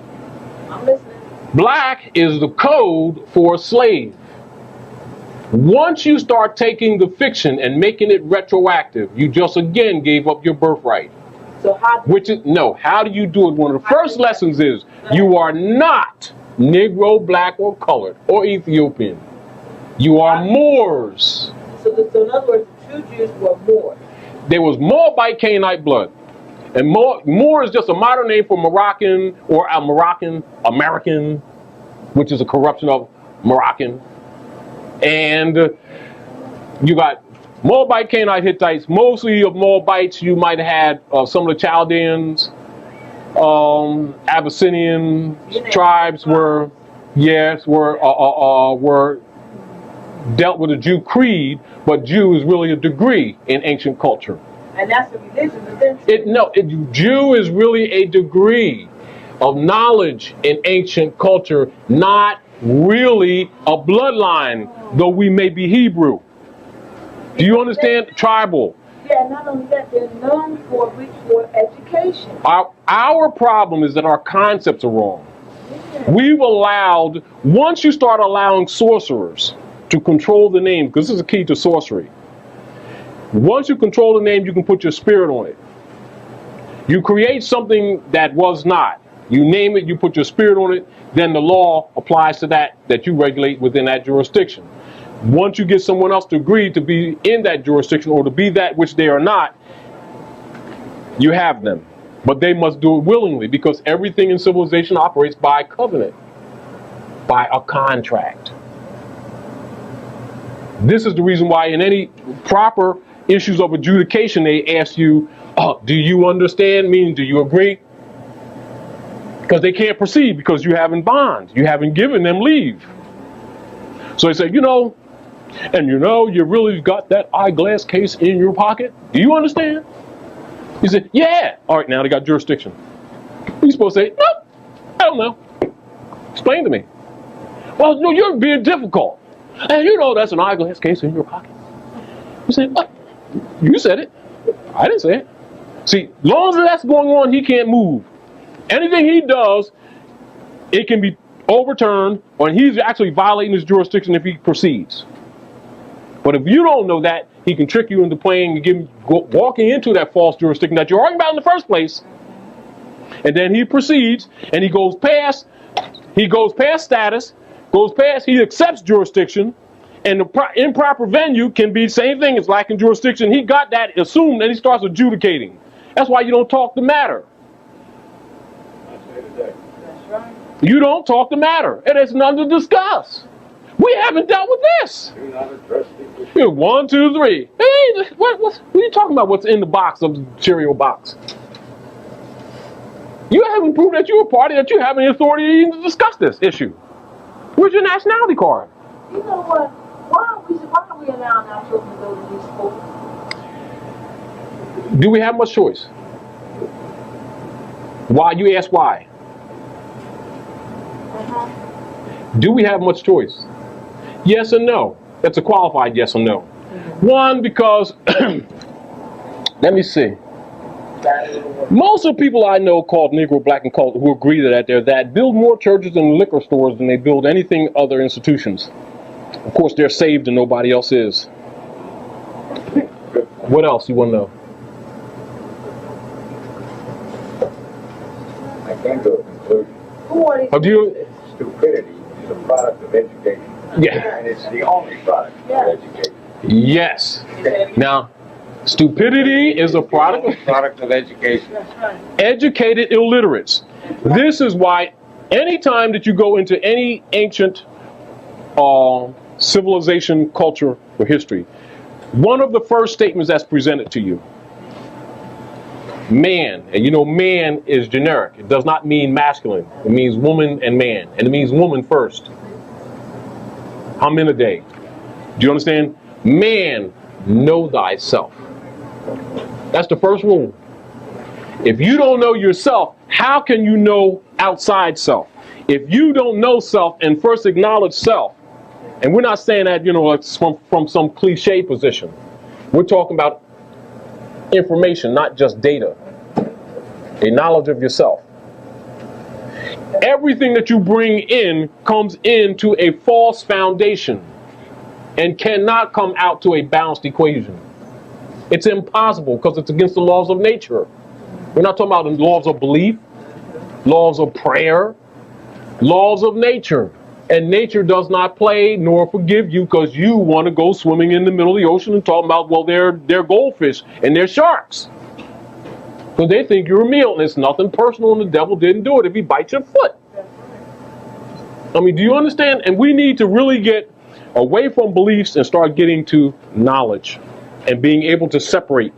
I'm listening. Black is the code for a slave. Once you start taking the fiction and making it retroactive, you just again gave up your birthright. So how do you do it? One of the first lessons is you are not Negro, black, or colored, or Ethiopian. You are Moors. So in other words, the true Jews were Moors. There was Moabite Canaanite blood. And Moor is just a modern name for Moroccan or American, which is a corruption of Moroccan. And you got Moabite, Canaanite, Hittites. Mostly of Moabites, you might have had some of the Chaldeans, Abyssinian tribes were dealt with a Jew creed, but Jew is really a degree in ancient culture. And that's the religion. Jew is really a degree of knowledge in ancient culture, not really a bloodline, though we may be Hebrew. Do you understand? Tribal. Yeah, not only that, they're known for education. Our problem is that our concepts are wrong. Yeah. Once you start allowing sorcerers to control the name, because this is the key to sorcery. Once you control the name, you can put your spirit on it. You create something that was not. You name it, you put your spirit on it, then the law applies to that you regulate within that jurisdiction. Once you get someone else to agree to be in that jurisdiction or to be that which they are not, you have them. But they must do it willingly, because everything in civilization operates by covenant, by a contract. This is the reason why in any proper issues of adjudication, they ask you, do you understand? Meaning, do you agree? Because they can't proceed because you haven't bond. You haven't given them leave. So they say, And you know, you really got that eyeglass case in your pocket? Do you understand? He said, yeah. All right, now they got jurisdiction. You're supposed to say, nope, I don't know. Explain to me. Well, no, you're being difficult. And you know that's an eyeglass case in your pocket. You say, what? You said it. I didn't say it. See, long as that's going on, he can't move. Anything he does, it can be overturned, or he's actually violating his jurisdiction if he proceeds. But if you don't know that, he can trick you into walking into that false jurisdiction that you're arguing about in the first place. And then he proceeds, and he goes past status, he accepts jurisdiction, and the improper venue can be the same thing as lacking jurisdiction. He got that assumed, and he starts adjudicating. That's why you don't talk the matter. You don't talk the matter. It is nothing to discuss. We haven't dealt with this. Do not address the issue. 1, 2, 3. Hey, what are you talking about? What's in the box of the cereal box? You haven't proved that you're a party, that you have any authority to discuss this issue. Where's your nationality card? You know what? Why are we allowing our children to go to these schools? Do we have much choice? Why? You ask why. Do we have much choice? Yes and no. That's a qualified yes or no. One, because, let me see. Most of the people I know called Negro, Black, and Colored who agree that build more churches and liquor stores than they build anything other institutions. Of course, they're saved and nobody else is. What else you want to know? I came to a conclusion. Who are these? Oh, do you? Stupidity is a product of education. Yeah. And it's the only product of education. Yes. Now, stupidity is a product of education. educated illiterates. This is why anytime that you go into any ancient civilization, culture, or history, one of the first statements that's presented to you, man, and you know man is generic. It does not mean masculine. It means woman and man, and it means woman first. Day. Do you understand? Man, know thyself. That's the first rule. If you don't know yourself, how can you know outside self? If you don't know self and first acknowledge self, and we're not saying that, you know, it's from some cliche position. We're talking about information, not just data. A knowledge of yourself. Everything that you bring in comes into a false foundation and cannot come out to a balanced equation. It's impossible because it's against the laws of nature. We're not talking about the laws of belief, laws of prayer, laws of nature. And nature does not play nor forgive you because you want to go swimming in the middle of the ocean and talk about, well, they're goldfish and they're sharks. Because they think you're a meal, and it's nothing personal, and the devil didn't do it if he bites your foot. I mean, do you understand? And we need to really get away from beliefs and start getting to knowledge and being able to separate.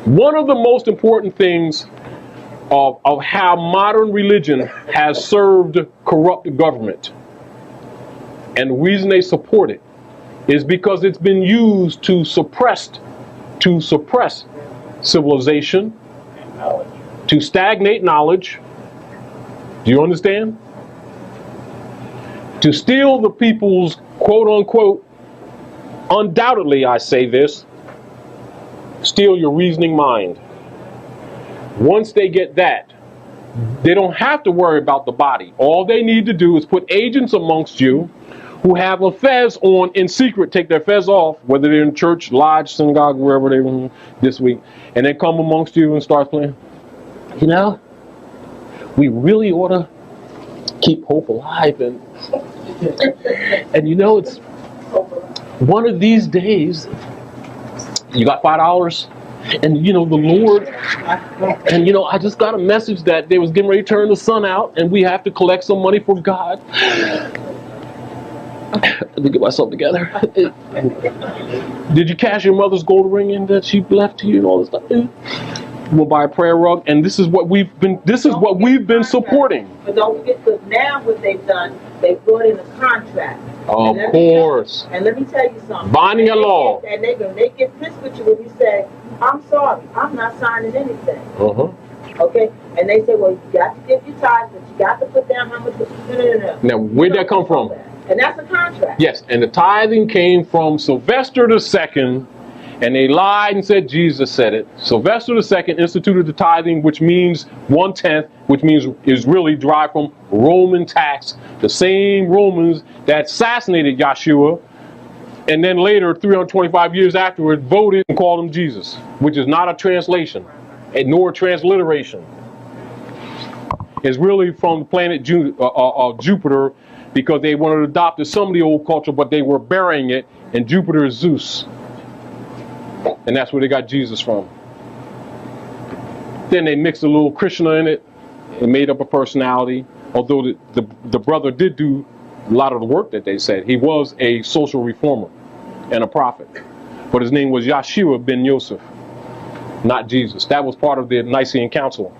One of the most important things of how modern religion has served corrupt government, and the reason they support it, is because it's been used to suppress civilization, to stagnate knowledge. Do you understand? To steal the people's quote unquote, undoubtedly I say this, steal your reasoning mind. Once they get that, they don't have to worry about the body. All they need to do is put agents amongst you who have a fez on in secret, take their fez off, whether they're in church, lodge, synagogue, wherever they were this week, and then come amongst you and start playing. You know, we really ought to keep hope alive, and you know, it's one of these days. You got $5, and you know the Lord, and you know I just got a message that they was getting ready to turn the sun out, and we have to collect some money for God. Let me get myself together. Did you cash your mother's gold ring in that she left to you and all this stuff? We'll buy a prayer rug, and this is what we've been supporting. But don't forget, because now what they've done, they brought in a contract. Of course. And let me tell you something. Binding a law. And they get pissed with you when you say, I'm sorry, I'm not signing anything. Okay? And they say, well, you got to give your tithes, but you got to put down how much. No. Now, where'd that come from? And that's a contract. Yes, and the tithing came from Sylvester II, and they lied and said Jesus said it. Sylvester II instituted the tithing, which means 1/10, which means is really derived from Roman tax, the same Romans that assassinated Yeshua, and then later, 325 years afterward, voted and called him Jesus, which is not a translation, and nor a transliteration. It's really from the planet Jupiter, because they wanted to adopt some of the old culture, but they were burying it, and Jupiter is Zeus. And that's where they got Jesus from. Then they mixed a little Krishna in it and made up a personality, although the brother did do a lot of the work that they said. He was a social reformer and a prophet. But his name was Yeshua ben Yosef, not Jesus. That was part of the Nicene Council.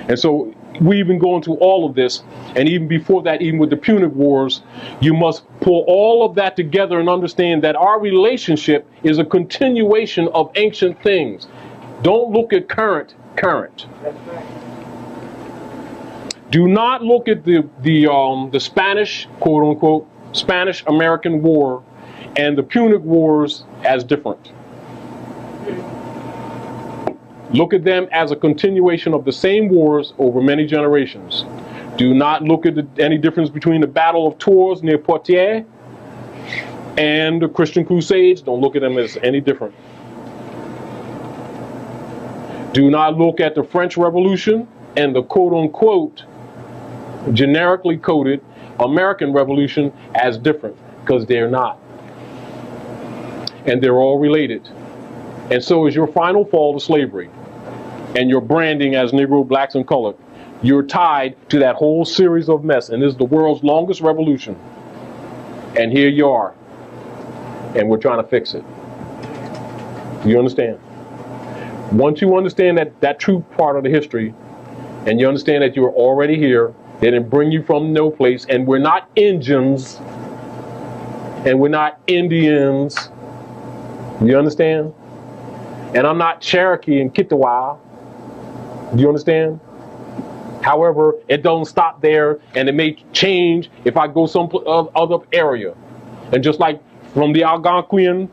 And so we even go into all of this, and even before that, even with the Punic Wars, you must pull all of that together and understand that our relationship is a continuation of ancient things. Don't look at current. That's right. Do not look at the Spanish, quote unquote, Spanish-American War and the Punic Wars as different. Look at them as a continuation of the same wars over many generations. Do not look at any difference between the Battle of Tours near Poitiers and the Christian Crusades. Don't look at them as any different. Do not look at the French Revolution and the quote-unquote, generically coded American Revolution as different, because they're not. And they're all related. And so is your final fall to slavery and your branding as Negro, blacks, and colored. You're tied to that whole series of mess, and this is the world's longest revolution. And here you are, and we're trying to fix it. Do you understand? Once you understand that true part of the history, and you understand that you're already here, they didn't bring you from no place, and we're not Indians, and we're not Indians. You understand? And I'm not Cherokee and Kittiwah. Do you understand? However, it doesn't stop there, and it may change if I go some other area. And just like from the Algonquian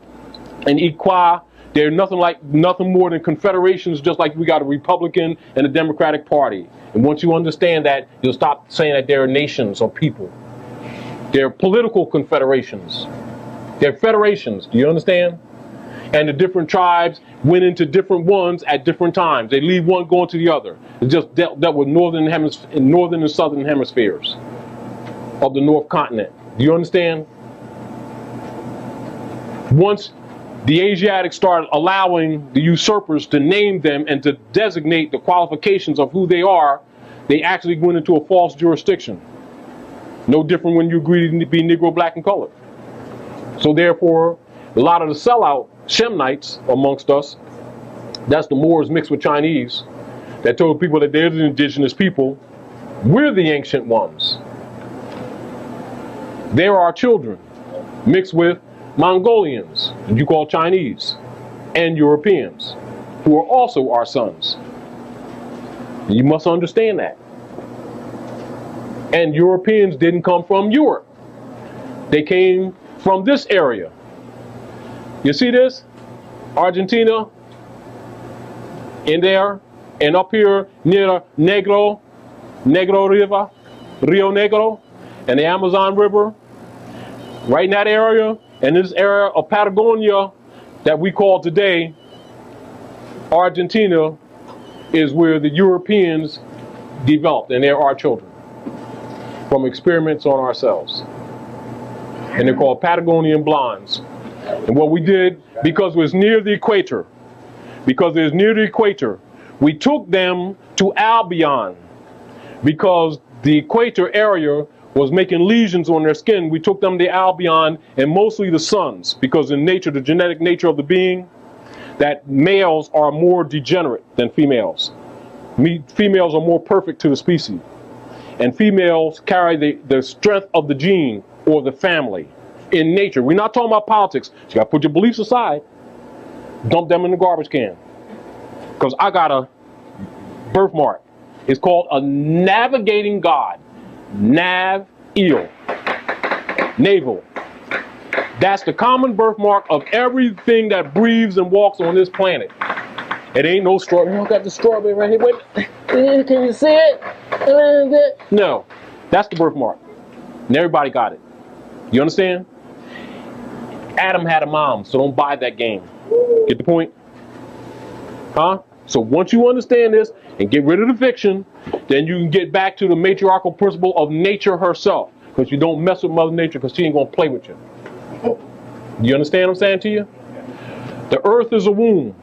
and Iroquois, they're nothing more than confederations, just like we got a Republican and a Democratic Party. And once you understand that, you'll stop saying that they're nations or people. They're political confederations. They're federations. Do you understand? And the different tribes went into different ones at different times. They leave one going to the other. It just dealt with northern and southern hemispheres of the North Continent. Do you understand? Once the Asiatics started allowing the usurpers to name them and to designate the qualifications of who they are, they actually went into a false jurisdiction. No different when you agree to be Negro, black, and colored. So therefore, a lot of the sellout Shemnites amongst us, that's the Moors mixed with Chinese, that told people that they're the indigenous people. We're the ancient ones. They're our children, mixed with Mongolians, that you call Chinese, and Europeans, who are also our sons. You must understand that. And Europeans didn't come from Europe. They came from this area. You see this? Argentina, in there, and up here near Negro River, Rio Negro, and the Amazon River, right in that area, and this area of Patagonia that we call today Argentina, is where the Europeans developed, and they're our children, from experiments on ourselves. And they're called Patagonian blondes. And what we did, because it was near the equator, we took them to Albion. Because the equator area was making lesions on their skin, we took them to Albion, and mostly the sons, because in nature, the genetic nature of the being, that males are more degenerate than females. Females are more perfect to the species. And females carry the strength of the gene or the family in nature. We're not talking about politics. You got to put your beliefs aside. Dump them in the garbage can. Because I got a birthmark. It's called a navigating God. Nav-eel. Navel. That's the common birthmark of everything that breathes and walks on this planet. It ain't no strawberry. I got the strawberry right here. Wait, can you see it? No, that's the birthmark. And everybody got it. You understand? Adam had a mom, so don't buy that game. Get the point? Huh? So once you understand this and get rid of the fiction, then you can get back to the matriarchal principle of nature herself. Because you don't mess with Mother Nature because she ain't going to play with you. You understand what I'm saying to you? The earth is a womb.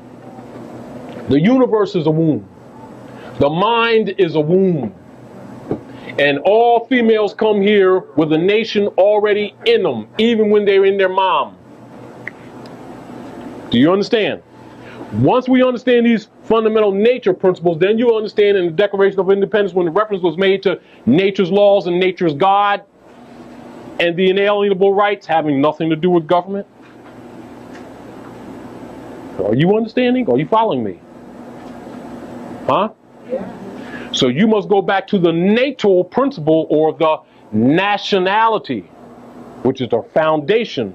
The universe is a womb. The mind is a womb. And all females come here with a nation already in them, even when they're in their mom. Do you understand? Once we understand these fundamental nature principles, then you understand in the Declaration of Independence, when the reference was made to nature's laws and nature's God and the inalienable rights having nothing to do with government. Are you understanding? Are you following me? Huh? Yeah. So you must go back to the natal principle, or the nationality, which is the foundation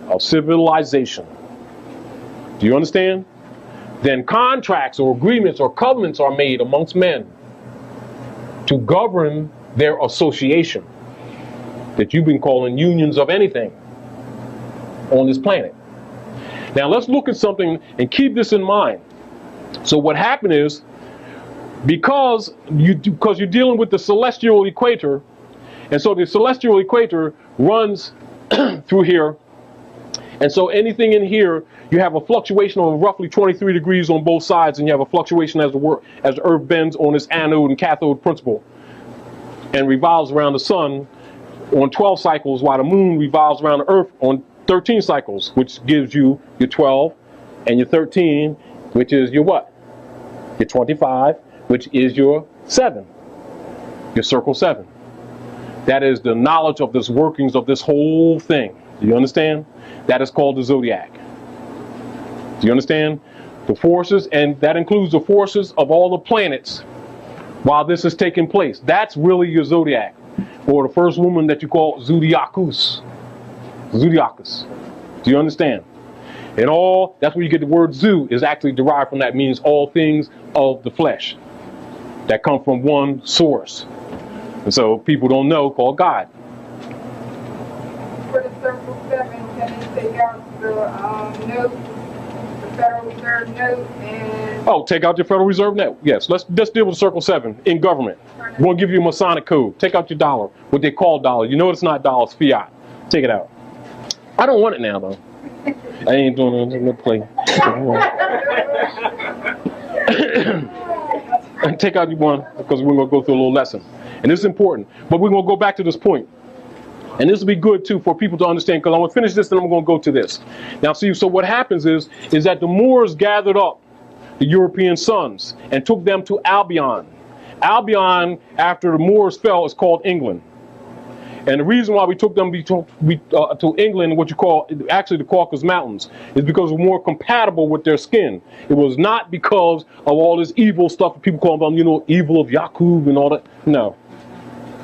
of civilization. Do you understand? Then contracts or agreements or covenants are made amongst men to govern their association, that you've been calling unions of anything on this planet. Now let's look at something and keep this in mind. So what happened is, because you're dealing with the celestial equator, and so the celestial equator runs through here, and so anything in here, you have a fluctuation of roughly 23 degrees on both sides, and you have a fluctuation as the Earth bends on its anode and cathode principle and revolves around the sun on 12 cycles, while the moon revolves around the Earth on 13 cycles, which gives you your 12 and your 13, which is your what? Your 25, which is your 7, your circle 7. That is the knowledge of this workings of this whole thing. Do you understand? That is called the zodiac. Do you understand? The forces, and that includes the forces of all the planets while this is taking place. That's really your zodiac. Or the first woman that you call Zodiacus. Zodiacus. Do you understand? And all, that's where you get the word zoo, is actually derived from that. It means all things of the flesh that come from one source. And so people don't know, called God. For the Circle 7, can they take out the note, the Federal Reserve note, and... Oh, take out your Federal Reserve note? Yes, let's deal with Circle 7 in government. We're going to give you a Masonic code. Take out your dollar, what they call dollar. You know it's not dollar, it's fiat. Take it out. I don't want it now, though. I ain't doing no play. Take out your one, because we're going to go through a little lesson. And this is important. But we're going to go back to this point. And this will be good, too, for people to understand, because I'm going to finish this, and I'm going to go to this. Now, see, so what happens is that the Moors gathered up the European sons and took them to Albion. Albion, after the Moors fell, is called England. And the reason why we took them to England, what you call actually the Caucasus Mountains, is because we're more compatible with their skin. It was not because of all this evil stuff that people call them, you know, evil of Yaqub and all that. No.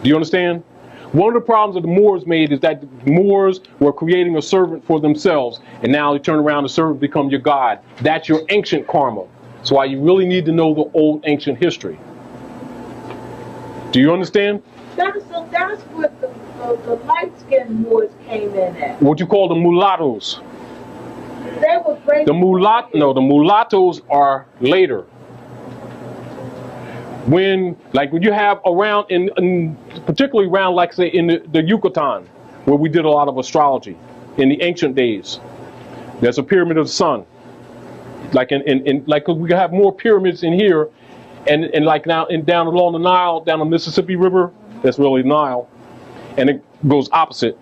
Do you understand? One of the problems that the Moors made is that the Moors were creating a servant for themselves, and now they turn around, the servant become your God. That's your ancient karma. That's why you really need to know the old ancient history. Do you understand? That's what the light-skinned Moors came in at. What you call the mulattoes. They were great. The mulattoes are later. When you have around, particularly around, like say, in the Yucatan, where we did a lot of astrology in the ancient days. There's a pyramid of the sun. Like we have more pyramids in here, and like now down along the Nile, down the Mississippi River, that's really Nile, and it goes opposite,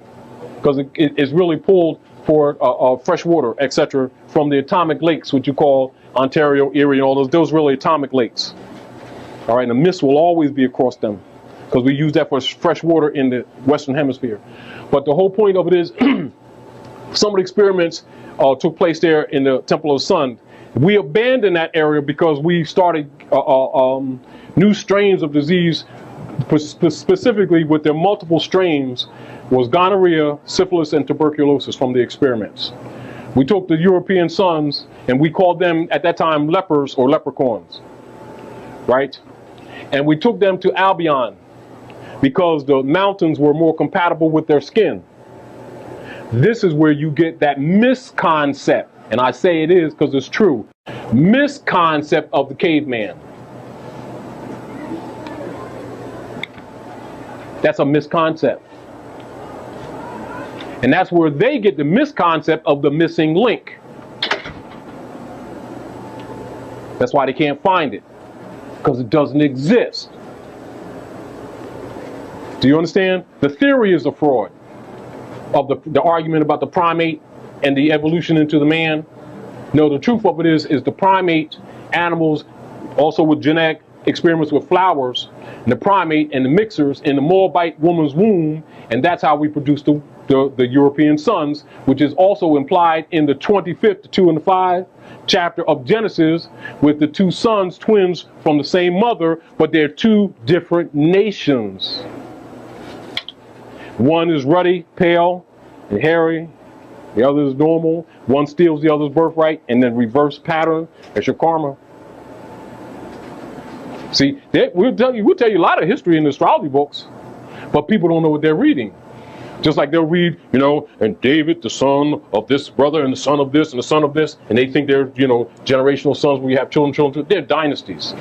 because it's really pulled for fresh water, etc., from the atomic lakes, which you call Ontario, Erie, and all those really atomic lakes. All right, and the mist will always be across them, because we use that for fresh water in the Western Hemisphere. But the whole point of it is some of the experiments took place there in the Temple of the Sun. We abandoned that area because we started new strains of disease, specifically with their multiple strains, was gonorrhea, syphilis, and tuberculosis from the experiments. We took the European sons and we called them at that time lepers or leprechauns, right? And we took them to Albion because the mountains were more compatible with their skin. This is where you get that misconcept, and I say it is because it's true, misconcept of the caveman. That's a misconcept. And that's where they get the misconcept of the missing link. That's why they can't find it, because it doesn't exist. Do you understand? The theory is a fraud of the argument about the primate and the evolution into the man. No, the truth of it is the primate animals, also with genetic experiments with flowers, and the primate and the mixers in the Moabite woman's womb, and that's how we produce the European sons, which is also implied in the 25th, 2 and 5 chapter of Genesis, with the two sons, twins from the same mother, but they're two different nations. One is ruddy, pale, and hairy. The other is normal. One steals the other's birthright, and then reverse pattern. That's your karma. See, we'll tell you a lot of history in the astrology books, but people don't know what they're reading. Just like they'll read, you know, and David, the son of this brother, and the son of this, and the son of this, and they think they're, you know, generational sons where you have children. They're dynasties.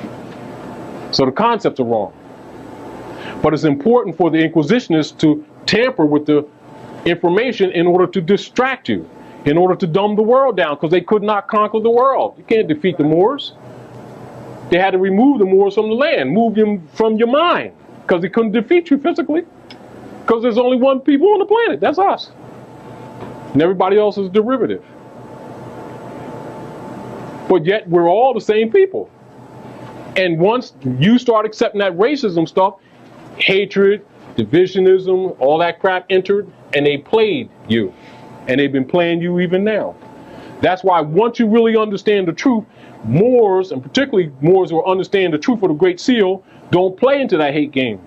So the concepts are wrong. But it's important for the Inquisitionists to tamper with the information in order to distract you, in order to dumb the world down, because they could not conquer the world. You can't defeat the Moors. They had to remove the Moors from the land, move them from your mind, because they couldn't defeat you physically. Because there's only one people on the planet, that's us. And everybody else is derivative. But yet we're all the same people. And once you start accepting that racism stuff, hatred, divisionism, all that crap entered, and they played you. And they've been playing you even now. That's why once you really understand the truth, Moors, and particularly Moors who understand the truth of the Great Seal, don't play into that hate game.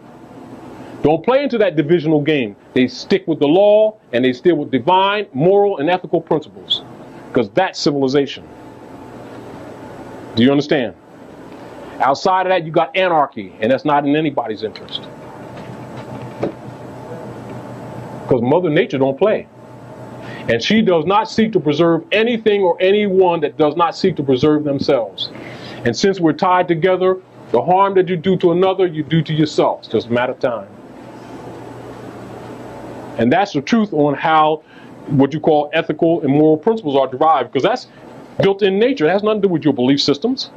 Don't play into that divisional game. They stick with the law, and they stick with divine, moral, and ethical principles. Because that's civilization. Do you understand? Outside of that, you got anarchy, and that's not in anybody's interest. Because Mother Nature don't play. And she does not seek to preserve anything or anyone that does not seek to preserve themselves. And since we're tied together, the harm that you do to another, you do to yourself. It's just a matter of time. And that's the truth on how what you call ethical and moral principles are derived, because that's built in nature. It has nothing to do with your belief systems.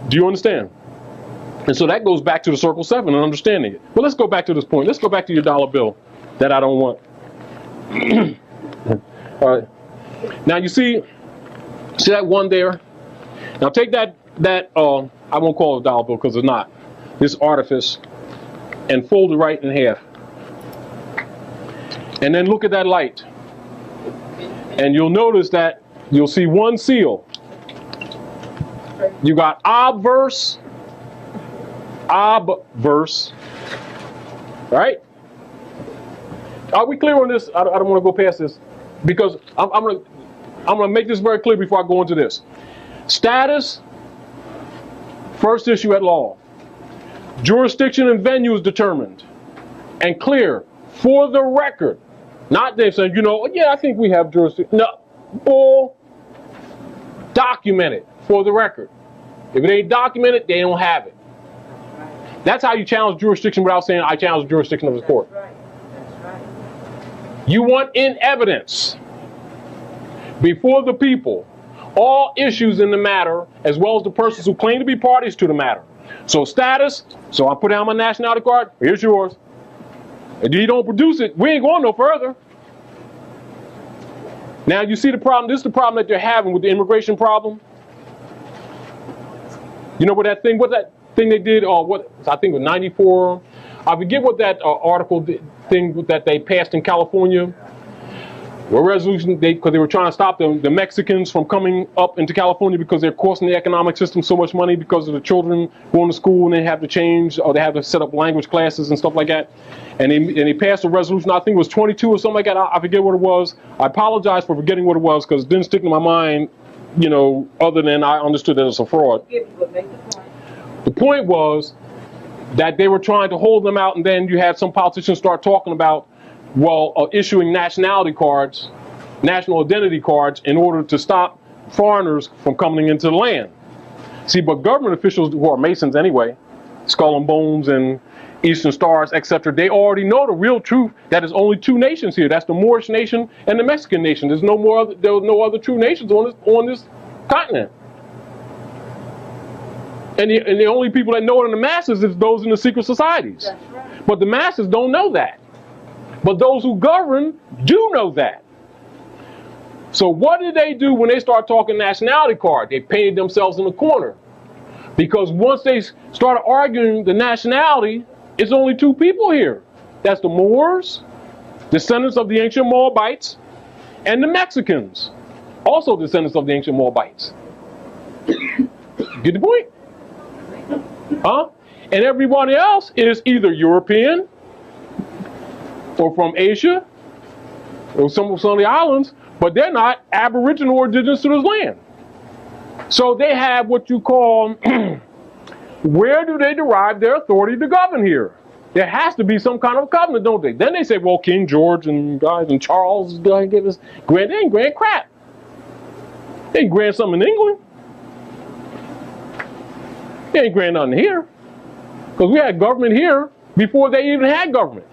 Do you understand? And so that goes back to the Circle 7 and understanding it. Well, let's go back to this point. Let's go back to your dollar bill that I don't want. All right. Now you see that one there? Now take that I won't call it a dollar bill because it's not. This artifice, and fold it right in half. And then look at that light. And you'll notice that you'll see one seal. You got obverse, right? Are we clear on this? I don't want to go past this because I'm gonna make this very clear before I go into this. Status, first issue at law. Jurisdiction and venue is determined and clear for the record. Not they saying, you know, yeah, I think we have jurisdiction. No, bull. Documented for the record. If it ain't documented, they don't have it. That's how you challenge jurisdiction without saying I challenge the jurisdiction of the court. That's right. That's right. You want in evidence before the people all issues in the matter, as well as the persons who claim to be parties to the matter. So status, so I put down my nationality card, here's yours. If you don't produce it, we ain't going no further. Now you see the problem, this is the problem that they're having with the immigration problem. You know what that thing they did, I think it was 94, I forget what that article thing that they passed in California. Well, resolution, because they were trying to stop the Mexicans from coming up into California because they're costing the economic system so much money because of the children going to school and they have to change or they have to set up language classes and stuff like that. And they passed a resolution, I think it was 22 or something like that. I forget what it was. I apologize for forgetting what it was because it didn't stick in my mind, you know, other than I understood that it's a fraud. The point was that they were trying to hold them out, and then you had some politicians start talking about, well, issuing nationality cards, national identity cards, in order to stop foreigners from coming into the land. See, but government officials who are Masons anyway, Skull and Bones and Eastern Stars, etc., they already know the real truth that there's only two nations here. That's the Moorish nation and the Mexican nation. There's no other true nations on this continent. And the only people that know it in the masses is those in the secret societies. That's right. But the masses don't know that. But those who govern do know that. So what did they do when they start talking nationality card? They painted themselves in a corner. Because once they started arguing the nationality, it's only two people here. That's the Moors, descendants of the ancient Moabites, and the Mexicans, also descendants of the ancient Moabites. Get the point? Huh? And everybody else is either European, or from Asia, or some of the islands, but they're not Aboriginal or indigenous to this land. So they have what you call, where do they derive their authority to govern here? There has to be some kind of covenant, don't they? Then they say, well, King George and guys and Charles give us grant. They ain't grant crap. They ain't grant something in England. They ain't grant nothing here. Because we had government here before they even had government.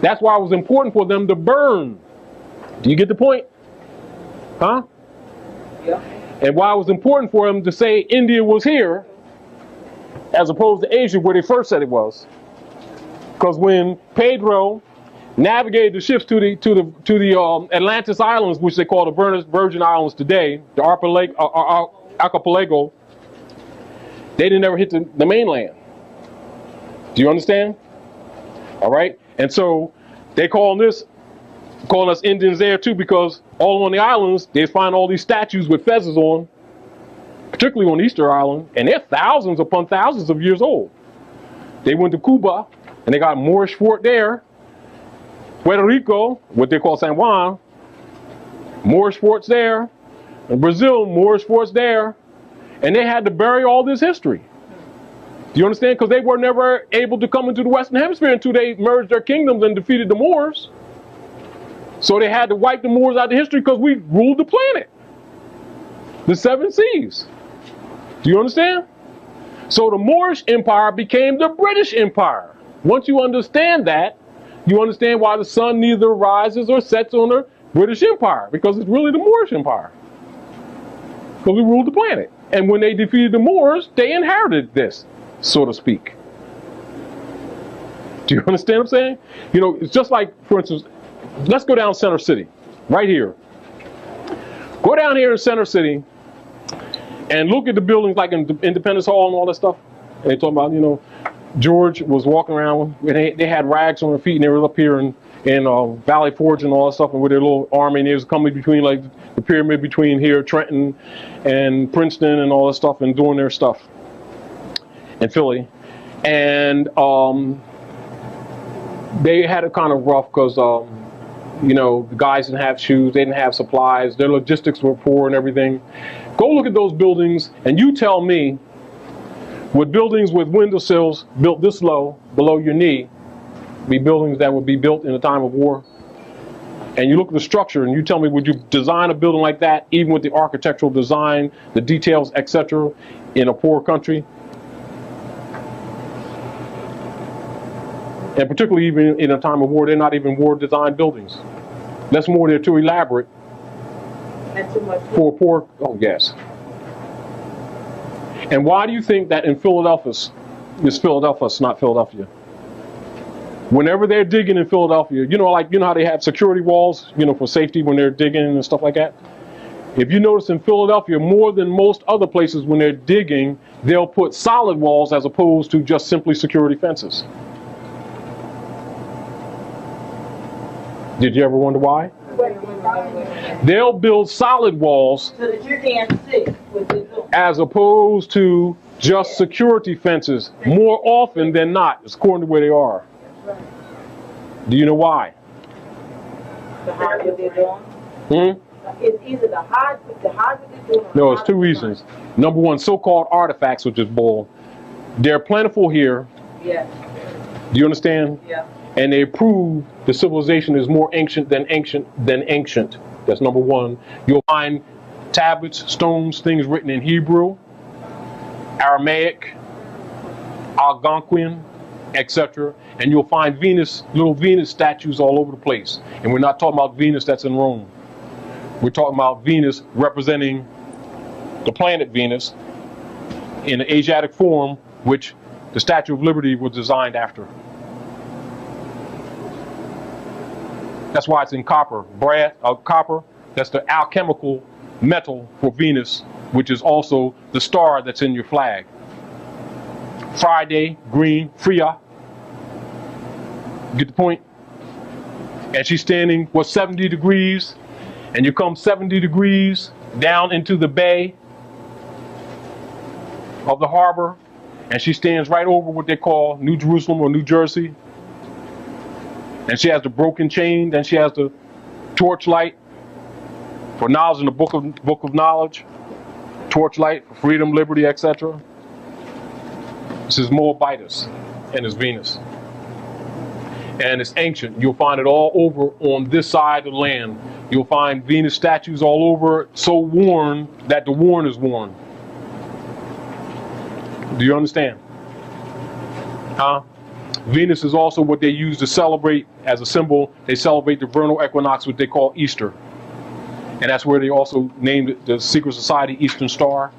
That's why it was important for them to burn. Do you get the point? Huh? Yeah. And why it was important for them to say India was here, as opposed to Asia, where they first said it was. Because when Pedro navigated the ships to the Atlantis Islands, which they call the Virgin Islands today, the archipelago, they didn't ever hit the mainland. Do you understand? All right. And so they calling us Indians there too, because all on the islands they find all these statues with feathers on, particularly on Easter Island, and they're thousands upon thousands of years old. They went to Cuba and they got Moorish fort there. Puerto Rico, what they call San Juan, Moorish forts there. In Brazil, Moorish forts there. And they had to bury all this history. Do you understand? Because they were never able to come into the Western Hemisphere until they merged their kingdoms and defeated the Moors. So they had to wipe the Moors out of history because we ruled the planet. The 7 seas. Do you understand? So the Moorish Empire became the British Empire. Once you understand that, you understand why the sun neither rises or sets on the British Empire. Because it's really the Moorish Empire. Because we ruled the planet. And when they defeated the Moors, they inherited this, so to speak. Do you understand what I'm saying? You know, it's just like, for instance, let's go down Center City, right here. Go down here in Center City and look at the buildings like in Independence Hall and all that stuff. And they talk about, you know, George was walking around, and they had rags on their feet, and they were up here in Valley Forge and all that stuff, and with their little army, and they was coming between, like, the pyramid between here, Trenton and Princeton and all that stuff, and doing their stuff in Philly. And they had it kind of rough because, you know, the guys didn't have shoes, they didn't have supplies, their logistics were poor and everything. Go look at those buildings, and you tell me, would buildings with windowsills built this low, below your knee, be buildings that would be built in a time of war? And you look at the structure and you tell me, would you design a building like that, even with the architectural design, the details, etc., in a poor country? And particularly even in a time of war, they're not even war-designed buildings. That's more, they're too elaborate for a poor, oh yes. And why do you think that in Philadelphia, it's Philadelphia, it's not Philadelphia? Whenever they're digging in Philadelphia, you know, like, you know how they have security walls, you know, for safety when they're digging and stuff like that? If you notice in Philadelphia, more than most other places when they're digging, they'll put solid walls as opposed to just simply security fences. Did you ever wonder why? They'll build solid walls So that you can't see what they're doing. as opposed to just security fences more often than not. It's according to where they are. Do you know why? To hide what they're doing. It's either to hide what they're doing. No, it's two reasons. Number one, so-called artifacts, which is bull. They're plentiful here. Yeah. Do you understand? Yeah. And they prove the civilization is more ancient than ancient. That's number one. You'll find tablets, stones, things written in Hebrew, Aramaic, Algonquian, etc. And you'll find Venus, little Venus statues all over the place. And we're not talking about Venus that's in Rome. We're talking about Venus representing the planet Venus in an Asiatic form, which the Statue of Liberty was designed after. That's why it's in copper. Copper, that's the alchemical metal for Venus, which is also the star that's in your flag. Friday, green, Freya. Get the point? And she's standing, 70 degrees? And you come 70 degrees down into the bay of the harbor, and she stands right over what they call New Jerusalem or New Jersey. And she has the broken chain, then she has the torchlight for knowledge in the book of knowledge, torchlight for freedom, liberty, etc. This is Moabitus and it's Venus. And it's ancient. You'll find it all over on this side of the land. You'll find Venus statues all over, so worn that the worn is worn. Do you understand? Huh? Venus is also what they use to celebrate as a symbol. They celebrate the vernal equinox, what they call Easter. And that's where they also named it the secret society Eastern Star.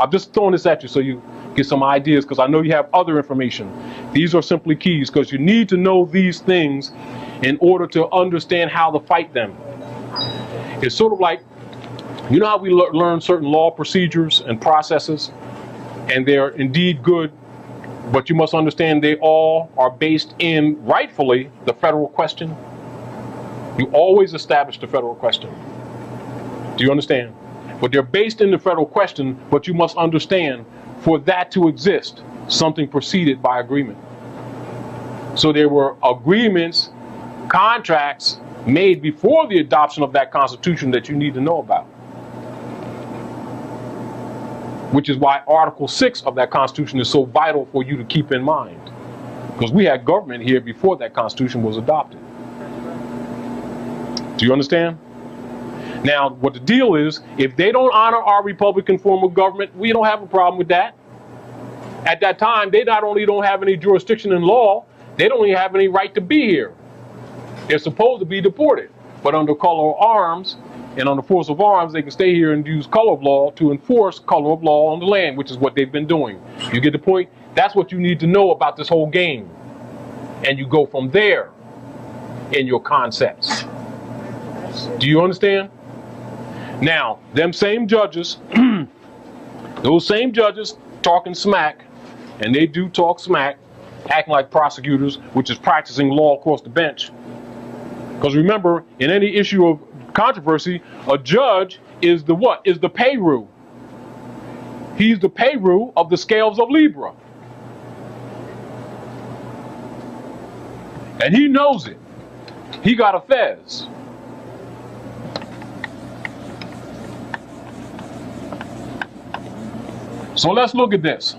I'm just throwing this at you so you get some ideas, because I know you have other information. These are simply keys, because you need to know these things in order to understand how to fight them. It's sort of like, you know how we learn certain law procedures and processes, and they're indeed good, but you must understand they all are based in, rightfully, the federal question. You always establish the federal question. Do you understand? But they're based in the federal question, but you must understand, for that to exist, something preceded by agreement. So there were agreements, contracts made before the adoption of that Constitution that you need to know about. Which is why Article 6 of that Constitution is so vital for you to keep in mind. Because we had government here before that Constitution was adopted. Do you understand? Now, what the deal is, if they don't honor our Republican form of government, we don't have a problem with that. At that time, they not only don't have any jurisdiction in law, they don't even have any right to be here. They're supposed to be deported. But under color of arms and under force of arms, they can stay here and use color of law to enforce color of law on the land, which is what they've been doing. You get the point? That's what you need to know about this whole game. And you go from there in your concepts. Do you understand? Now, them same judges, those same judges talking smack, and they do talk smack, acting like prosecutors, which is practicing law across the bench. Because remember, in any issue of controversy, a judge is the what? Is the Peru. He's the Peru of the scales of Libra. And he knows it. He got a fez. So let's look at this.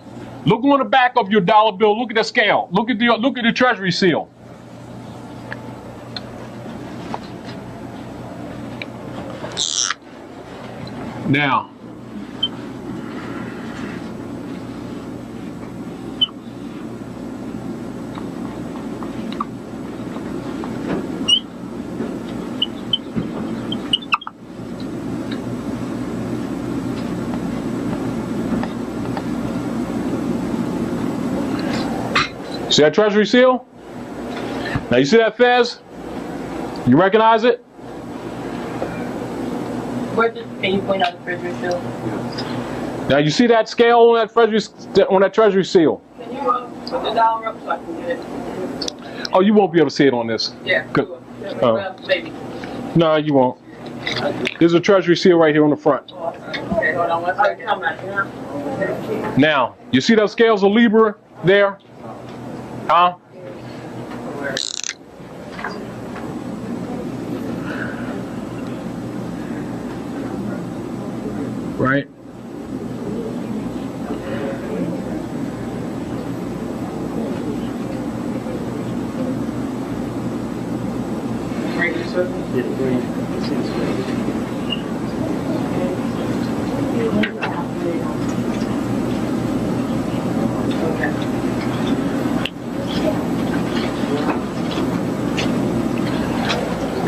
Look on the back of your dollar bill. Look at the scale. Look at the Treasury seal. Now, see that Treasury seal? Now you see that fez? You recognize it? Can you point out the treasury seal? Now you see that scale on that treasury seal? Can you put the dollar up so I can get it? Oh, you won't be able to see it on this. Yeah. Good. Well, maybe. No, you won't. There's a treasury seal right here on the front. Okay, hold on one second. Now, you see those scales of Libra there? Huh? Right?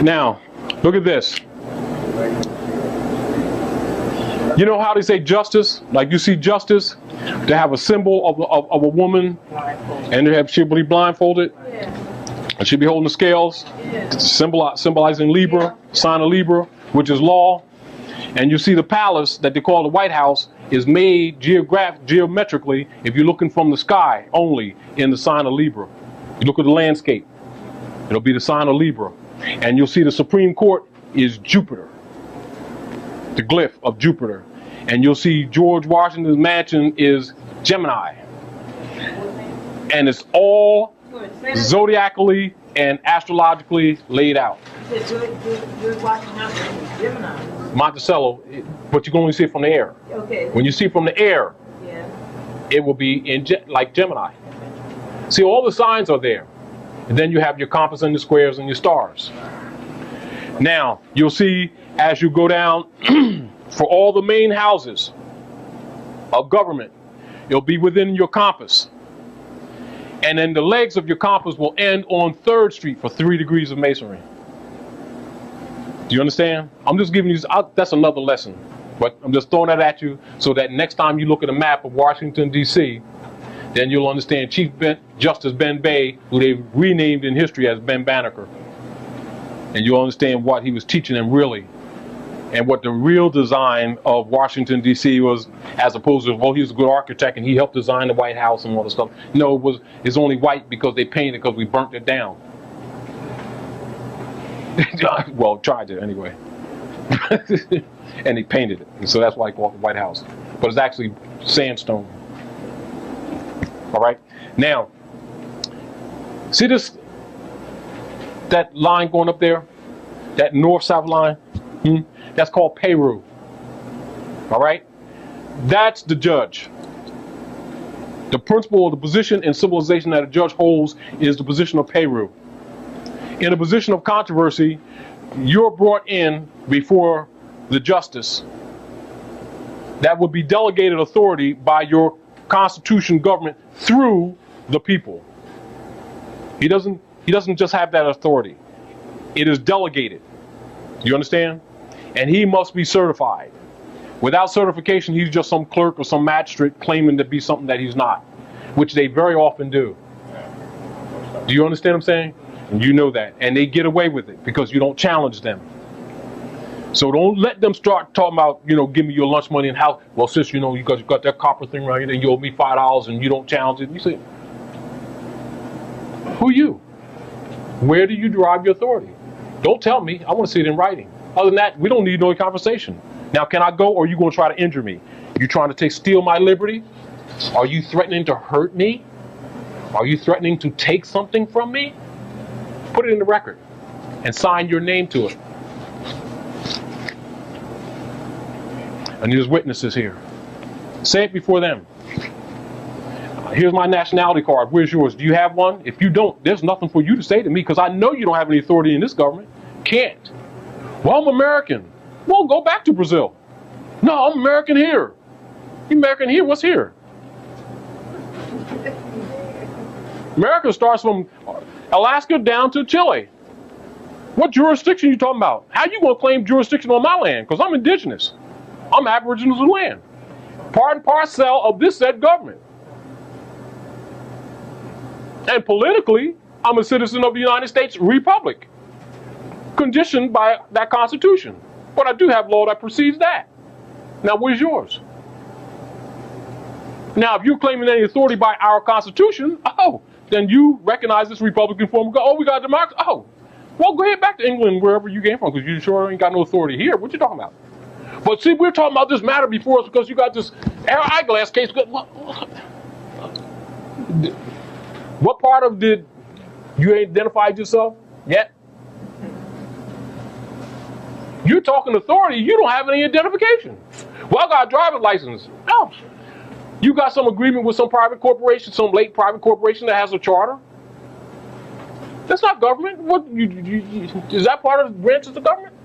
Now, look at this. You know how they say justice? Like you see justice, to have a symbol of a woman, and she'll be blindfolded, and she'll be holding the scales, symbolizing Libra, sign of Libra, which is law. And you see the palace that they call the White House is made geometrically, if you're looking from the sky only, in the sign of Libra. You look at the landscape, it'll be the sign of Libra. And you'll see the Supreme Court is Jupiter, the glyph of Jupiter. And you'll see George Washington's mansion is Gemini. And it's all zodiacally and astrologically laid out. Monticello, but you can only see it from the air. Okay. When you see it from the air, it will be in like Gemini. See, all the signs are there. And then you have your compass and your squares and your stars. Now, you'll see as you go down, for all the main houses of government, it'll be within your compass. And then the legs of your compass will end on 3rd Street for 3 degrees of masonry. Do you understand? I'm just giving you, that's another lesson. But I'm just throwing that at you so that next time you look at a map of Washington, D.C., then you'll understand Chief Justice Ben Bay, who they renamed in history as Ben Banneker. And you'll understand what he was teaching them really, and what the real design of Washington, D.C. was, as opposed to, well, he was a good architect and he helped design the White House and all this stuff. No, it's only white because they painted it because we burnt it down. Well, tried to anyway. And they painted it, and so that's why I call it the White House. But it's actually sandstone. All right. Now, see this? That line going up there, that north-south line. That's called Peru. All right. That's the judge. The principle of the position in civilization that a judge holds is the position of Peru. In a position of controversy, you're brought in before the justice that would be delegated authority by your constitution government through the people. He doesn't just have that authority. It is delegated. You understand? And he must be certified. Without certification, he's just some clerk or some magistrate claiming to be something that he's not, which they very often do. Do you understand what I'm saying? And you know that. And they get away with it because you don't challenge them. So don't let them start talking about, give me your lunch money and how, well, sis, you got that copper thing right here and you owe me $5 and you don't challenge it. And you say, who are you? Where do you derive your authority? Don't tell me. I want to see it in writing. Other than that, we don't need no conversation. Now, can I go, or are you going to try to injure me? You trying to steal my liberty? Are you threatening to hurt me? Are you threatening to take something from me? Put it in the record and sign your name to it. And there's witnesses here. Say it before them. Here's my nationality card. Where's yours? Do you have one? If you don't, there's nothing for you to say to me because I know you don't have any authority in this government. Can't. Well, I'm American. Well, go back to Brazil. No, I'm American here. You American here? What's here? America starts from Alaska down to Chile. What jurisdiction are you talking about? How you going to claim jurisdiction on my land? Because I'm indigenous. I'm Aboriginal to the land. Part and parcel of this said government. And politically, I'm a citizen of the United States Republic, conditioned by that Constitution. But I do have law that precedes that. Now, what is yours? Now, if you're claiming any authority by our Constitution, then you recognize this Republican form of government. Oh, we got democracy. Oh, well, go ahead back to England, wherever you came from, because you sure ain't got no authority here. What you talking about? But see, we're talking about this matter before us because you got this eyeglass case. What part of did you identified yourself yet? You're talking authority. You don't have any identification. Well, I got a driver's license. Oh. You got some agreement with some private corporation, some late private corporation that has a charter? That's not government. What is that part of the branches of government?